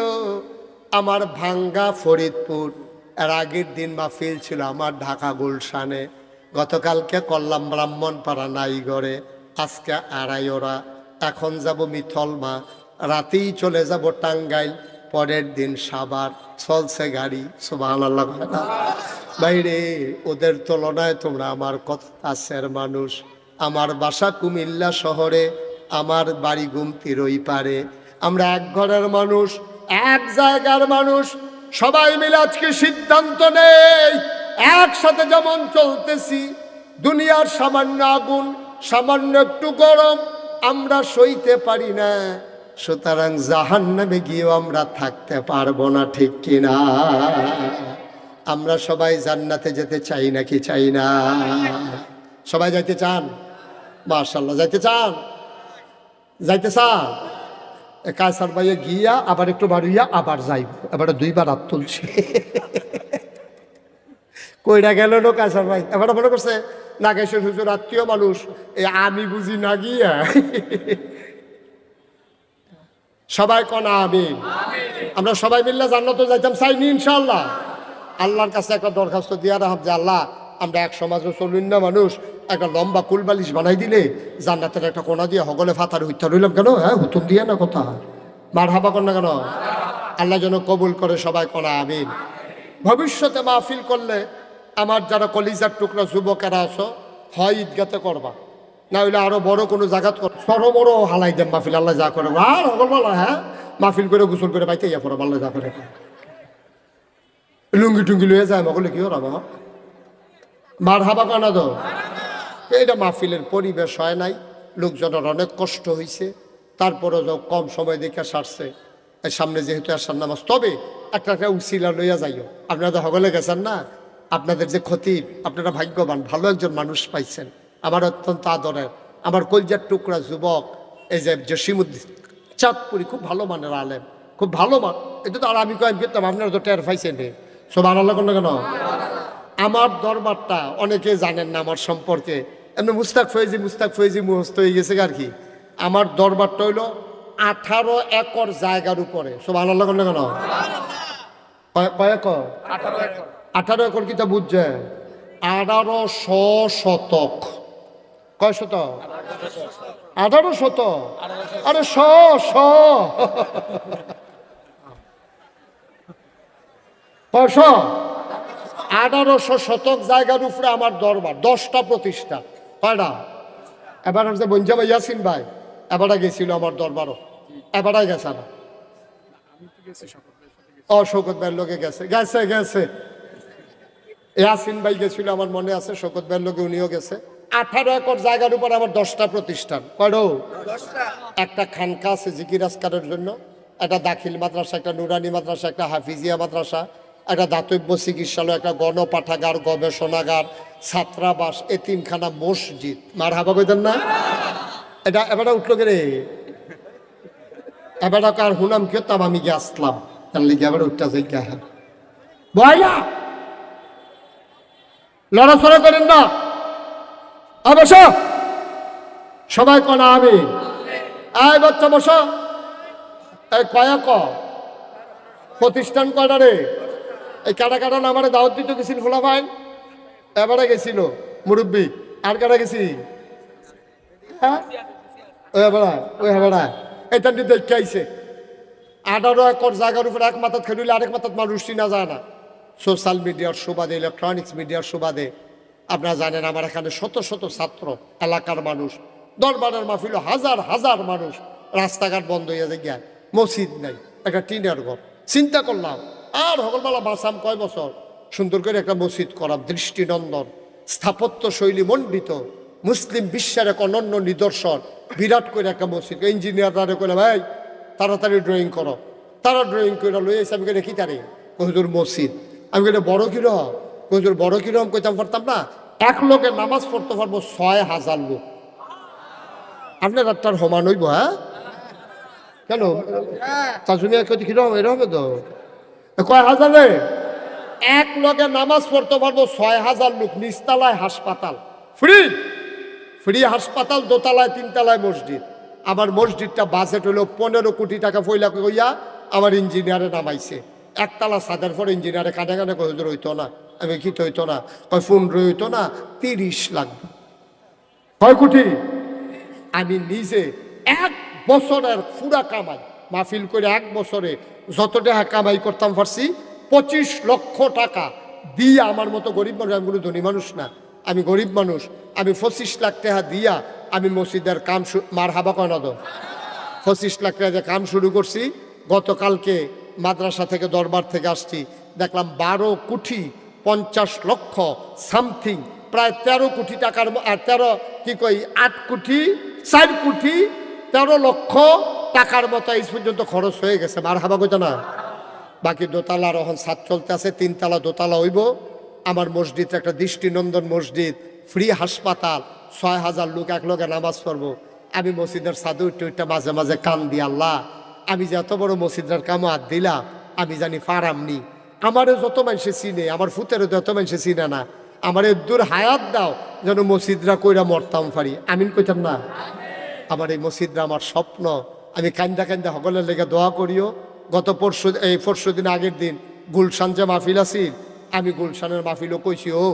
আমার ভাঙ্গা ফরিদপুর, এর আগের দিন মাহফিল ছিল আমার ঢাকা গুলশানে, গতকালকে করলাম ব্রাহ্মণপাড়া নাইগড়ে, আজকে আড়াইওরা, এখন যাব মিথলমা, রাতেই চলে যাব টাঙ্গাইল, পরের দিন সাভার। চলছে গাড়ি, সুবহানাল্লাহ। বাইরে ওদের তুলনায় তোমরা আমার কত কাছের মানুষ। আমার বাসা কুমিল্লা শহরে, আমার বাড়ি গুমতির ওই পারে। আমরা এক ঘরের মানুষ, এক জায়গার মানুষ, সবাই মিলে আজকে সিদ্ধান্ত নেই একসাথে যেমন চলতেছি, দুনিয়ার সামান্য আগুন, সামান্য একটু গরম আমরা সইতে পারি না, সুতরাং জাহান্নামে গিয়েও আমরা থাকতে পারবো না, ঠিক কিনা? আমরা সবাই জান্নাতে যেতে চাই নাকি চাই না? সবাই যাইতে চান? মাশাআল্লাহ, যাইতে চান? যাইতে চান? কায়সার ভাইয়া গিয়া আবার একটু বাড়িয়া আবার যাইব, এবার দুইবার হাত তুলছে। কইরা গেল নো কায়সার ভাই, এবার মনে করছে নাগেশ্বর হুজুর আত্মীয় মানুষ, আমি বুঝি না গিয়া। সবাই কনা আমিন। আমরা সবাই মিললে জান্নাতে যাইতাম চাইনি ইনশাআল্লাহ। আল্লাহর কাছে একটা দরখাস্ত দিয়া রাখব যে আল্লাহ, আমরা এক সমাজে চলুন না মানুষ, একটা লম্বা কুলবালিশ বানাই দিলে জান্নাতের একটা কোনা দিয়ে হগলে ফাতার হইতে রইলাম কেন? হ্যাঁ, হুতুম দিয়ে না কথা, মার হাবা কর না কেন? আল্লাহ যেন কবুল করে, সবাই কনা আমিন। ভবিষ্যতে মাহফিল করলে আমার যারা কলিজার টুকরা যুবকেরা আছো, হয় ঈদগাতে করবা, না হইলে আরো বড় কোনো জায়গা সরো বড় হালাই দেন মাহফিল, আল্লাহ যা করে। আর হগলবেলা হ্যাঁ মাহফিল করে গোসল করে বাইতে ইয়া পড়ো, আল্লাহ যা করে। লুঙ্গি টুঙ্গি লুয়ে যায় মগলে কি ওরা মার হাবা কানা দো। এইটা মাহফিলের পরিবেশ হয় নাই, লোকজনের অনেক কষ্ট হয়েছে, তারপরে যাও কম সময় দেখে সারছে। সামনে যেহেতু আসার নামাজ, তবে একটা উসিলা লইয়া যাইও। আপনারা তো হগলে গেছেন না, আপনাদের যে খতিব, আপনারা ভাগ্যবান, ভালো একজন মানুষ পাইছেন, আমার অত্যন্ত আদরের, আমার কলজার টুকরা যুবক, এই যে জসিমুদ্দিন চাঁদপুরি, খুব ভালো মানের আলেম, খুব ভালো মান। এটা তো আর আমি কয়েক করতাম, আপনারা তো টের পাইছেন সব আনাল্লা কেন কেন? আমার দরবারটা অনেকে জানেন না আমার সম্পর্কে, এমনি মুস্তাক ফয়েজি মুহস্ত হয়ে গেছে আর কি। আমার দরবারটা হইল 18 একর জায়গার উপরে, সব আনাল্লা কেন কেন? কয় একর? 18 একর কি তা বুঝছে? 1800 শতক। কয় শতক? 18 শতক। আরে 1800 শতক জায়গার উপরে আমার দরবার, 10টা প্রতিষ্ঠান। কয়টা? এবার যে বঞ্জাবা ইয়াসিন ভাই এবারে গেছিল আমার দরবারও, এবারে গেছে না? শৌকত ভাইয়ের লোকে গেছে গেছে গেছে ইয়াসিন ভাই গেছিল, আমার মনে আছে, শৌকত ভাইয়ের লোকে উনিও গেছে। 18 একর জায়গার উপর আমার 10টা প্রতিষ্ঠান। কয়টা? একটা খানকা আছে জিকির আজকারের জন্য, একটা দাখিল মাদ্রাসা, একটা নুরানি মাদ্রাসা, একটা হাফিজিয়া মাদ্রাসা, একটা দাতব্য চিকিৎসালয়, একটা গণপাঠাগার, গবেষণাগার, ছাত্রাবাস, এতিমখানা, মসজিদ। মার হাবা কইতেন না? এটা এবারে উঠলো কে রে? এবারে কার হুনাম কি হতাম, আমি গিয়ে আসলাম, তার লিগে এবার উঠতে যাই গা। বয়লা লড়াচড়া করেন না, অবশ্য সবাই কনা আমি। এই বাচ্চা বস, এই কয়েক প্রতিষ্ঠান কয়টা রে? এই কাটা কাটা আমারে দাওয়াত দিতে গেছিল ফোলা ভাই, এবারে গেছিল মুরব্বী। আর কাটা গেছি? হ্যাঁ ওই এবারা, ওই এবারা এটা নিয়ে দেখে আইছে। 18 একর জায়গার উপরে এক মাথাত খেলিলে আরেক মাথাত মানুষ চিনা যায় না। সোশ্যাল মিডিয়ার সুবাদে, ইলেকট্রনিক্স মিডিয়ার সুবাদে আপনারা জানেন আমার এখানে শত শত ছাত্র, এলাকার মানুষ, দরবারের মাহফিল, হাজার হাজার মানুষ, রাস্তাঘাট বন্ধ হয়ে যায়, মসজিদ নাই, একটা টিনের ঘর। চিন্তা করলাম আর হকলবেলা বাঁচাম কয় বছর, সুন্দর করে একটা মসজিদ করাম, দৃষ্টিনন্দন, স্থাপত্য শৈলী মণ্ডিত, মুসলিম বিশ্বের এক অনন্য নিদর্শন, বিরাট করে একটা মসজিদ। ইঞ্জিনিয়াররা কইলে ভাই তাড়াতাড়ি ড্রয়িং করো, তারা ড্রয়িং করে লই এসে আমি কে কি তারে হুজুর মসজিদ। আমি কে বড় কিরকম? হুজুর বড় কিরকম কইতাম পারতাম না। এক লোকে নামাজ পড়তে পারবো 6000 লোক। আপনার রাতটার সমান হইব? হ্যাঁ কেন চাচুনিয়া কই কিরকম এরকম তো কয় হাজারে এক লোকে নামাজ পড়তে পারবো 6000 লোক। নিচতলায় হাসপাতাল, ফ্রি ফ্রি হাসপাতাল, দোতলায় 3তলায় মসজিদ। আমার মসজিদটা বাজেট হলো 15 কোটি টাকা পয়লা কইয়া আমার ইঞ্জিনিয়ারে নামাইছে। একতলা সাদের পর ইঞ্জিনিয়ারে কানে কানে কই হুজুর হইতো না। আমি কি তো হইতো না, কয় 15 হইতো না, 30 লাগবে। কয় কোটি? আমি নিজে 1 বছরের পুরা কামাই মাহফিল করে 1 বছরে যত টাকা কামাই করতাম পারছি 25 লক্ষ টাকা দিয়া। আমার মতো গরিব মানুষ, আমি কোনো ধনী মানুষ না, আমি গরিব মানুষ। আমি 25 লাখ টাকা দিয়া আমি মসজিদের কাম। মার হাবা কয় না তো? 25 লাখ টাকা কাম শুরু করছি। গতকালকে মাদ্রাসা থেকে দরবার থেকে আসছি, দেখলাম 12 কোটি 50 লক্ষ সামথিং, প্রায় 13 কোটি টাকার 8 কোটি 4 কোটি 13 লক্ষ টাকার মতো এই পর্যন্ত খরচ হয়ে গেছে। মারহাবা কইতো না? বাকি দোতলার এখন ছাদ চলতে আছে, 3 তলা দোতলা হইব। আমার মসজিদ একটা দৃষ্টিনন্দন মসজিদ, ফ্রি হাসপাতাল, 6000 লোক এক লগে নামাজ পড়বো। আমি মসজিদের ছাদে উঠে মাঝে মাঝে কান দিই, আল্লাহ আমি যে এত বড় মসজিদের কামো হাত দিলাম, আমি জানি পারামনি। আমারে যত মানুষে চিনে, আমার ফুতেরও যত মানুষে চিনে না, আমার দূর হায়াত দাও যেন মসজিদরা কইরা মরতাম পারি। আমিন কইতাম না? আমার এই মসজিদরা আমার স্বপ্ন। আমি কান্দা কান্দা সকলের লেগে দোয়া করিও। গত পরশু দিন আগের দিন গুলশান যে মাহফিল আছিল, আমি গুলশানের মাহফিলও কইছি, ও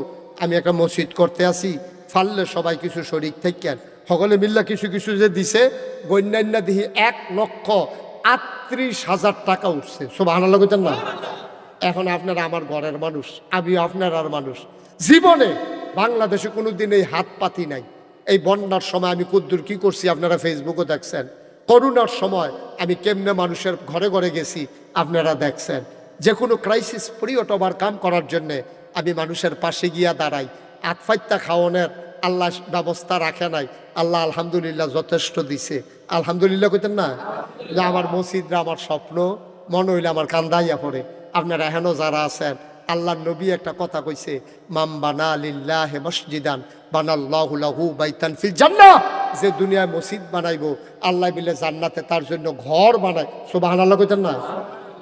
আমি একটা মসজিদ করতে আসি, ফাললে সবাই কিছু শরিক থাকেন, সকলে মিল্লা কিছু কিছু যে দিছে, বন্যান্যা দিহি 1,38,000 টাকা উঠছে। সুবহানাল্লাহ কইতেন না? এখন আপনারা আমার ঘরের মানুষ, আমি আপনার মানুষ। জীবনে বাংলাদেশে কোনোদিন এই হাত পাতি নাই। এই বন্যার সময় আমি কুদ্দুর কি করছি আপনারা ফেসবুকে দেখছেন। করোনার সময় আমি কেমনে মানুষের ঘরে ঘরে গেছি আপনারা দেখছেন। যে কোনো ক্রাইসিস পিরিয়ড ওভারকাম করার জন্যে আমি মানুষের পাশে গিয়া দাঁড়াই। আতফাইত্যা খাওয়ানোর আল্লাহ ব্যবস্থা রাখে নাই, আল্লাহ আলহামদুলিল্লাহ যথেষ্ট দিছে। আলহামদুলিল্লাহ কইতেন না? যে আমার মসজিদরা আমার স্বপ্ন, মনে হইলে আমার কান্দাইয়া পড়ে। আপনারা এখনও যারা আছেন, আল্লাহর নবী একটা কথা কইছে, মাম বানা লিল্লাহি মসজিদান বানাল্লাহু লাহু বাইতান ফিল জান্নাহ। যে দুনিয়ায় মসজিদ বানাইবো, আল্লাহ মিলে জান্নাতে তার জন্য ঘর বানায়। সুবহানাল্লাহ কইতেন না?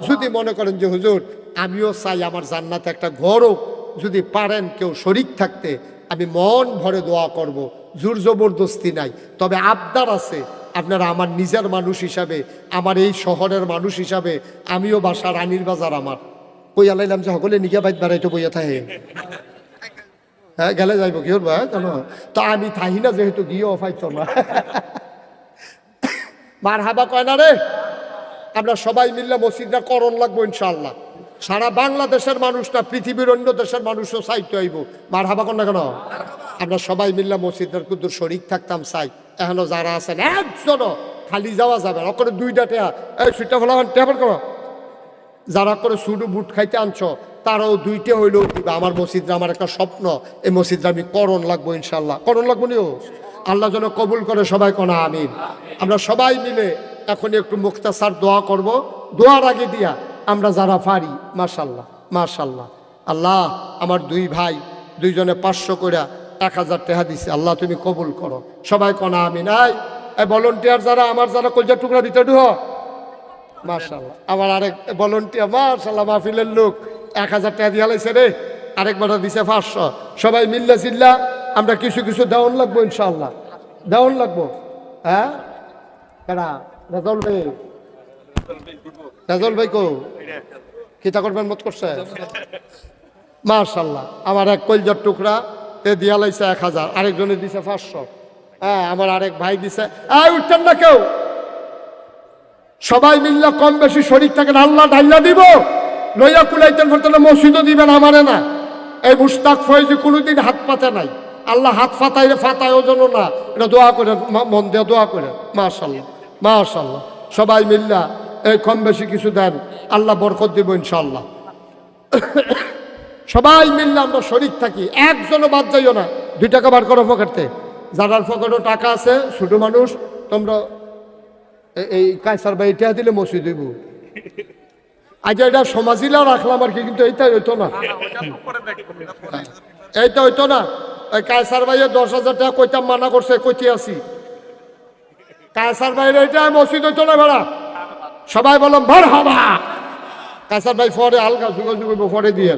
যদি মনে করেন যে হুজুর আমিও চাই আমার জান্নাতে একটা ঘর হোক, যদি পারেন কেউ শরীক থাকতে, আমি মন ভরে দোয়া করব, জোর জবরদস্তি নাই। তবে আবদার আছে, আপনারা আমার নিজের মানুষ হিসাবে, আমার এই শহরের মানুষ হিসাবে, আমিও বাসা রানীর বাজার আমার কইয়া লাইলাম যে সকলে নিগা বাইত বাড়াইতে বইয়া থাকে। হ্যাঁ গেলে যাইব কি হল ভাই জানো? তো আমি থাহি না, যেহেতু গিয়েও পাইতো না। মারহাবা কয় না রে? আমরা সবাই মিললে মসজিদটা করণ লাগবো ইনশাআল্লাহ। সারা বাংলাদেশের মানুষটা, পৃথিবীর অন্য দেশের মানুষও চাইতে হইব। মারহাবা কর না কেন? আমরা সবাই মিললে মসজিদের কিন্তু শরীক থাকতাম চাই। এখনো যারা আছেন একজনও খালি যাওয়া যাবে না, করে 2টা টেয়া এই সুইটা ফেলা টেবল করো। যারা করে সুডু বুট খাইতে আনছো তারাও 2টা হইলেও দিবে। আমার মসজিদটা আমার একটা স্বপ্ন, এই মসজিদটা আমি করণ লাগবো ইনশাল্লাহ। করণ লাগবো নিও, আল্লাহ যেন কবুল করে। সবাই কোনা আমিন। আমরা সবাই মিলে এখন একটু মুখতাসার দোয়া করব। দোয়ার আগে দিয়া আমরা যারা পারি, মাশাল্লাহ মাশাল্লাহ, আল্লাহ আমার 2 ভাই 2জনে 500 করে 1000 টাকা দিছে, আল্লাহ তুমি কবুল করো। সবাই কোনা আমিন। এই ভলেন্টিয়ার যারা, আমার যারা কলজার টুকরা ভিতরে ঢুহ, মাশাল্লাহ। আমার আরেক ভলেন্টিয়ার মাশাল্লাহ মাহফিলের লোক 1000 টাকা দিয়া লাইছে রে, আরেকবার দিছে 500। সবাই মিল্লা চিল্লা আমরা কিছু কিছু দেওয়ান লাগবো ইনশাআল্লাহ, দেওয়ান লাগবো। হ্যাঁ কেনা রাজল ভাই, রাজল ভাই কো কিতা করবেন মত করছে? মাশাল্লাহ আমার এক কলজার টুকরা তে দিয়া লাইছে 1000, আরেকজনে দিছে 500। হ্যাঁ আমার আরেক ভাই দিছে। উঠতেন না কেউ, সবাই মিল্লা কম বেশি শরীর থাকেন, আল্লাহ ঢাল্লা দিব। লইয়া কুলাইতেন ফেরতেন, মসজিদও দিবেন আমারে না। এই মুস্তাক ফয়েজি কোনোদিন হাত পাতে নাই, আল্লাহ হাত ফাতায়ও যেন না, এটা দোয়া করেন, মন দিয়ে দোয়া করেন। মাশাল্লাহ মাশাল্লাহ। সবাই মিল্লা এই কম বেশি কিছু দেন, আল্লাহ বরকত দিব ইনশাআল্লাহ। সবাই মিললে আমরা শরীক থাকি, একজনও বাদ যাইও না। 2 টাকা বার করো পকেটে, যারার পকেটও টাকা আছে, ছোট মানুষ তোমরা এই কায়সার ভাই এটা দিলে মসজিদ হইব। আজ এটা সমাজিলা রাখলাম আর কি, কিন্তু এইটা হইতো না, এইটা হইতো না। ওই কায়সার ভাইয়ের 10,000 টাকা কইতাম, মানা করছে, কইতে আসি। কায়সার ভাইয়ের এইটা মসজিদ হইতো না বেড়া। সবাই বললাম মারহাবা। কায়সার ভাই পরে হালকা যোগাযোগ পরে দিয়ে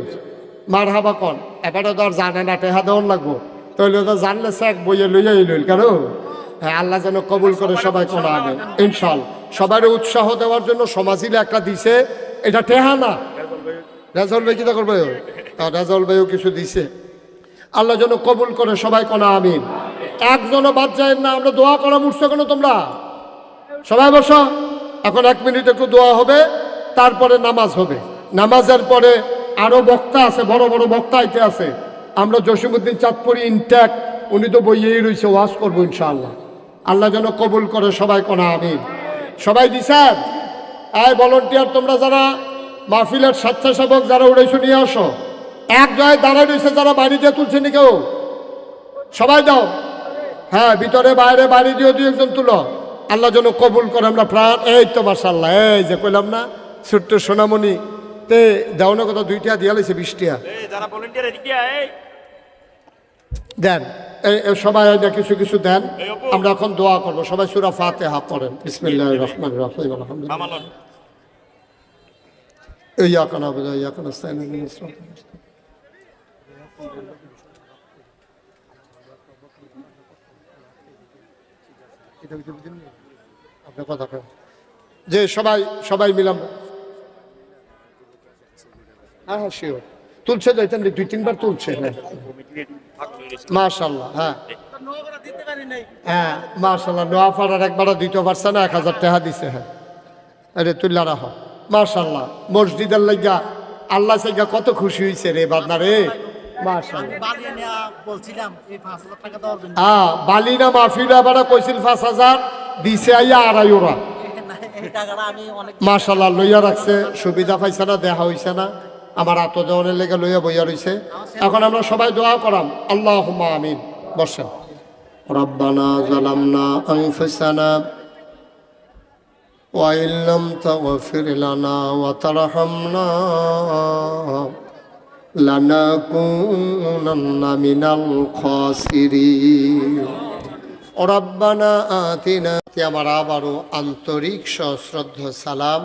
মারহাবা কন। এবারে তো আর জানে না, টেহা দেওয়ান লাগবো। তাহলে তো জানলে স্যাক বইয়ে লইয়া লইল কেন? হ্যাঁ আল্লাহ যেন কবুল করে। সবাই কোন আগে ইনশাআল্লাহ। সবাই উৎসাহ দেওয়ার জন্য সমাজিলে একটা দিছে, এটা টেহা না। রেজল ভাই কিতা করবে? রেজল ভাইও কিছু দিছে, আল্লাহ যেন কবুল করে। সবাই কোন আমিন। একজনও বাদ যায় না। আমরা দোয়া করা উঠছো কেন তোমরা? সবাই বসো, এখন 1 মিনিট একটু দোয়া হবে, তারপরে নামাজ হবে। নামাজের পরে আরো বক্তা আছে, বড় বড় বক্তা আইতে আছে। আমরা জসিমউদ্দিন চাঁদপুরি ইনট্যাক, উনি তো বইয়েই রয়েছে, ওয়াজ করবো ইনশাআল্লাহ। আল্লাহ যেন কবুল করে। সবাই কোন আমিন। সবাই দিছেন? এই ভলান্টিয়ার তোমরা যারা মাহফিলের স্বেচ্ছাসেবক যারা উড়াইছো নিয়ে আসো। এক জায়গায় দাঁড়ায় রয়েছে যারা বাড়ি দিয়ে তুলছেনি কেউ, সবাই দাও। হ্যাঁ, ভিতরে বাইরে বাড়ি দিয়ে 2-1 তুলো। আল্লাহ যেন কবুল করে আমরা প্রাণ। এই তো মাশাআল্লাহ, এই যে কইলাম না ছোট্ট সোনামণি তে দাও না কথা 2 টাকা দিয়া লাইছে 20 টাকা দেন। এই সবাই কিছু কিছু দেন। আমরা এখন দোয়া করবো। সবাই সূরা ফাতিহা পড়েন। বিসমিল্লাহির রহমানির রহিম। আলহামদুলিল্লাহ ইয়াকা নাবুদু ওয়া ইয়াকা নাস্তাইন ইহদিনাস সিরাতাল মুস্তাকিম। আপনার কথা যে সবাই সবাই মিলাম। হ্যাঁ হ্যাঁ শিওর তুলছে তো, 2-3 বার তুলছে। হ্যাঁ মাশাআল্লাহ। হ্যাঁ হ্যাঁ মাশাআল্লাহ। নোয়াপাড়ার একবার দিতে পারছে না, 1000 টাকা দিছে। হ্যাঁ আরে তুল্লা রাখ মাশাআল্লাহ। মসজিদের লাগিয়া আল্লাহ সাইগা কত খুশি হয়েছে রে বাদনা রে। মাশাআল্লাহ বালিনা মাহফিলা বাড়া কইছিল 5000 দিছে আইয়া 2.5 ওরা। মাশাআল্লাহ লইয়া রাখছে, সুবিধা পাইছে না, দেখা হইছে না। আমার আত দেওয়ানের লেগে লইয়া বইয়া রইছে। এখন আমরা সবাই দোয়া করাম। আল্লাহুম্মা আমিন। বসেন। রব্বানা যালামনা আনফুসানা ওয়া ইল্লাম তাগফির লানা ওয়া তারহামনা লানাকুনান্না মিনাল খাসিরিন। রব্বানা আতিনা। আমার আবারও আন্তরিক সশ্রদ্ধ সালাম।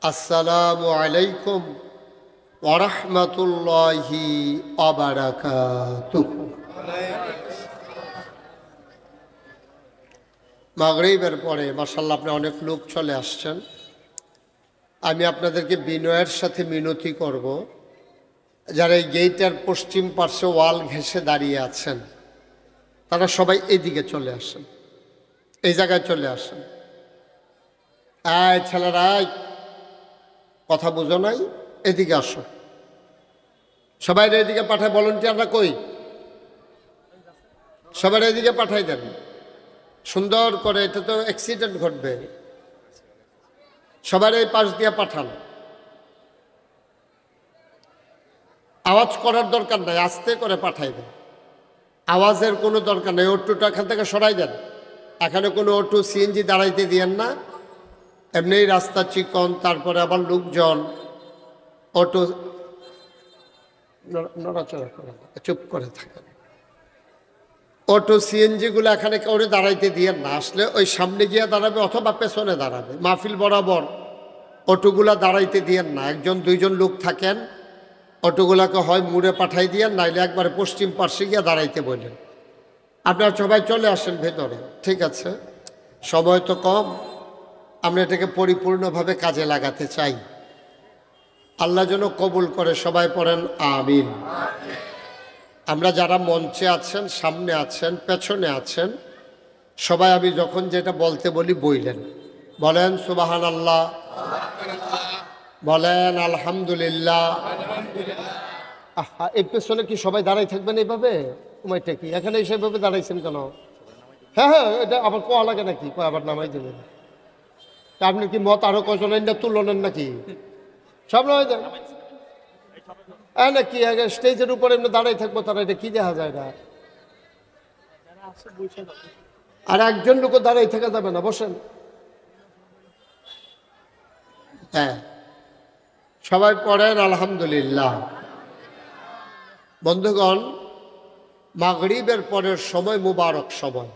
আসসালামু আলাইকুম ওয়া রাহমাতুল্লাহি ওয়া বারাকাতুহু। মাগরিবের পরে মাশাআল্লাহ আপনি অনেক লোক চলে আসছেন। আমি আপনাদেরকে বিনয়ের সাথে মিনতি করব, যারা এই গেইটের পশ্চিম পার্শ্বে ওয়াল ঘেঁষে দাঁড়িয়ে আছেন তারা সবাই এইদিকে চলে আসেন, এই জায়গায় চলে আসেন। আয় ছেলেরা, কথা বুঝো নাই, এদিকে আসো। সবাই এদিকে পাঠায়। ভলান্টিয়াররা কই? সবাই এদিকে পাঠাই দেন সুন্দর করে, এটা তো অ্যাক্সিডেন্ট ঘটবে। সবার এই পাশ দিয়ে পাঠান। আওয়াজ করার দরকার নাই, আস্তে করে পাঠাই দেন। আওয়াজের কোনো দরকার নেই। অটোটা এখান থেকে সরাই দেন। এখানে কোনো অটো সিএনজি দাঁড়াইতে দিয়েন না। এমনিই রাস্তা চিকন, তারপরে আবার লোকজন। অটো নড়াচড়া করে, চুপ করে থাকেন। অটো সিএনজিগুলো এখানে কাউরে দাঁড়াইতে দিয়েন না। আসলে ওই সামনে গিয়ে দাঁড়াবে অথবা পেছনে দাঁড়াবে। মাহফিল বরাবর অটোগুলা দাঁড়াইতে দিয়েন না। 1-2জন লোক থাকেন, অটোগুলাকে হয় মুড়ে পাঠাই দিয়েন, নাইলে একবারে পশ্চিম পার্শ্বে গিয়ে দাঁড়াইতে বললেন। আপনারা সবাই চলে আসেন ভেতরে। ঠিক আছে, সময় তো কম, আমরা এটাকে পরিপূর্ণভাবে কাজে লাগাতে চাই। আল্লাহ যেন কবুল করে। সবাই পড়েন আমিন। আমরা যারা মঞ্চে আছেন, সামনে আছেন, পেছনে আছেন, সবাই আমি যখন যেটা বলতে বলি বইলেন। বলেন সুবহানাল্লাহ, বলেন আলহামদুলিল্লাহ। এই পেছনে কি সবাই দাঁড়াই থাকবেন এইভাবে? সময়টা কি এখানে সেইভাবে দাঁড়াইছেন কেন? হ্যাঁ হ্যাঁ, এটা আবার কোয়া লাগে নাকি? আবার নামাই দেবেন। আপনি কি মত আরো কজন তুলনেন নাকি? সব নামাই দেন। হ্যাঁ নাকি আগে স্টেজের উপরে এমনি দাঁড়াই থাকবো, তারা এটা কি দেখা যায় না? আর একজন লোক দাঁড়াই থাকা যাবে না, বসেন। হ্যাঁ সবাই পড়েন আলহামদুলিল্লাহ। বন্ধুগণ, মাগরিবের পরের সময় মুবারক সময়।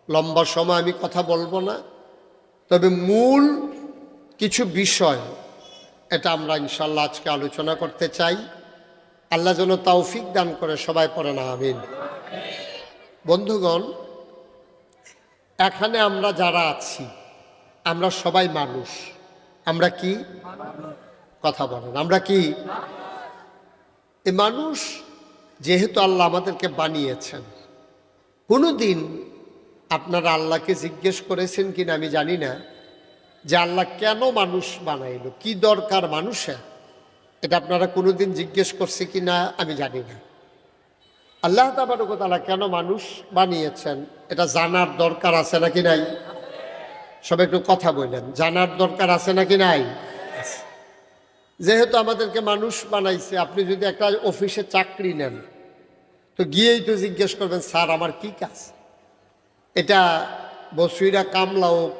লম্বা সময় আমি কথা বলবো না, তবে মূল কিছু বিষয় এটা আমরা ইনশাল্লাহ আজকে আলোচনা করতে চাই। আল্লাহ যেন তৌফিক দান করে। সবাই পড়েন আমিন। বন্ধুগণ, এখানে আমরা যারা আছি আমরা সবাই মানুষ। আমরা কি? কথা বলেন, আমরা কি? এই মানুষ যেহেতু আল্লাহ আমাদেরকে বানিয়েছেন, কোনোদিন আপনারা আল্লাহকে জিজ্ঞেস করেছেন কিনা আমি জানি না যে আল্লাহ কেন মানুষ বানাইল, কি দরকার মানুষের? এটা আপনারা কোনোদিন জিজ্ঞেস করছে কিনা আমি জানি না। আল্লাহ তাবারক ওয়া তাআলা কেন মানুষ বানিয়েছেন এটা জানার দরকার আছে নাকি নাই? সব একটু কথা বললেন, জানার দরকার আছে নাকি নাই? যেহেতু আমাদেরকে মানুষ বানাইছে, আপনি যদি একটা অফিসে চাকরি নেন তো গিয়েই তো জিজ্ঞেস করবেন, স্যার আমার কি কাজ? এটা বসুইরা কামলা হোক,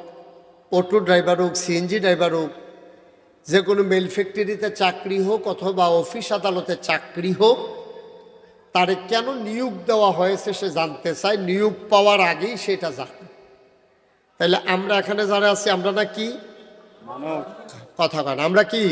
অটো ড্রাইভার হোক, সিএনজি ড্রাইভার হোক, যে কোনো মেল ফ্যাক্টরিতে চাকরি হোক অথবা অফিস আদালতে চাকরি হোক, তারে কেন নিয়োগ দেওয়া হয়েছে সে জানতে চায়, নিয়োগ পাওয়ার আগেই সেটা জানে। তাহলে আমরা এখানে যারা আছি আমরা না কি কথা কন, আমরা কি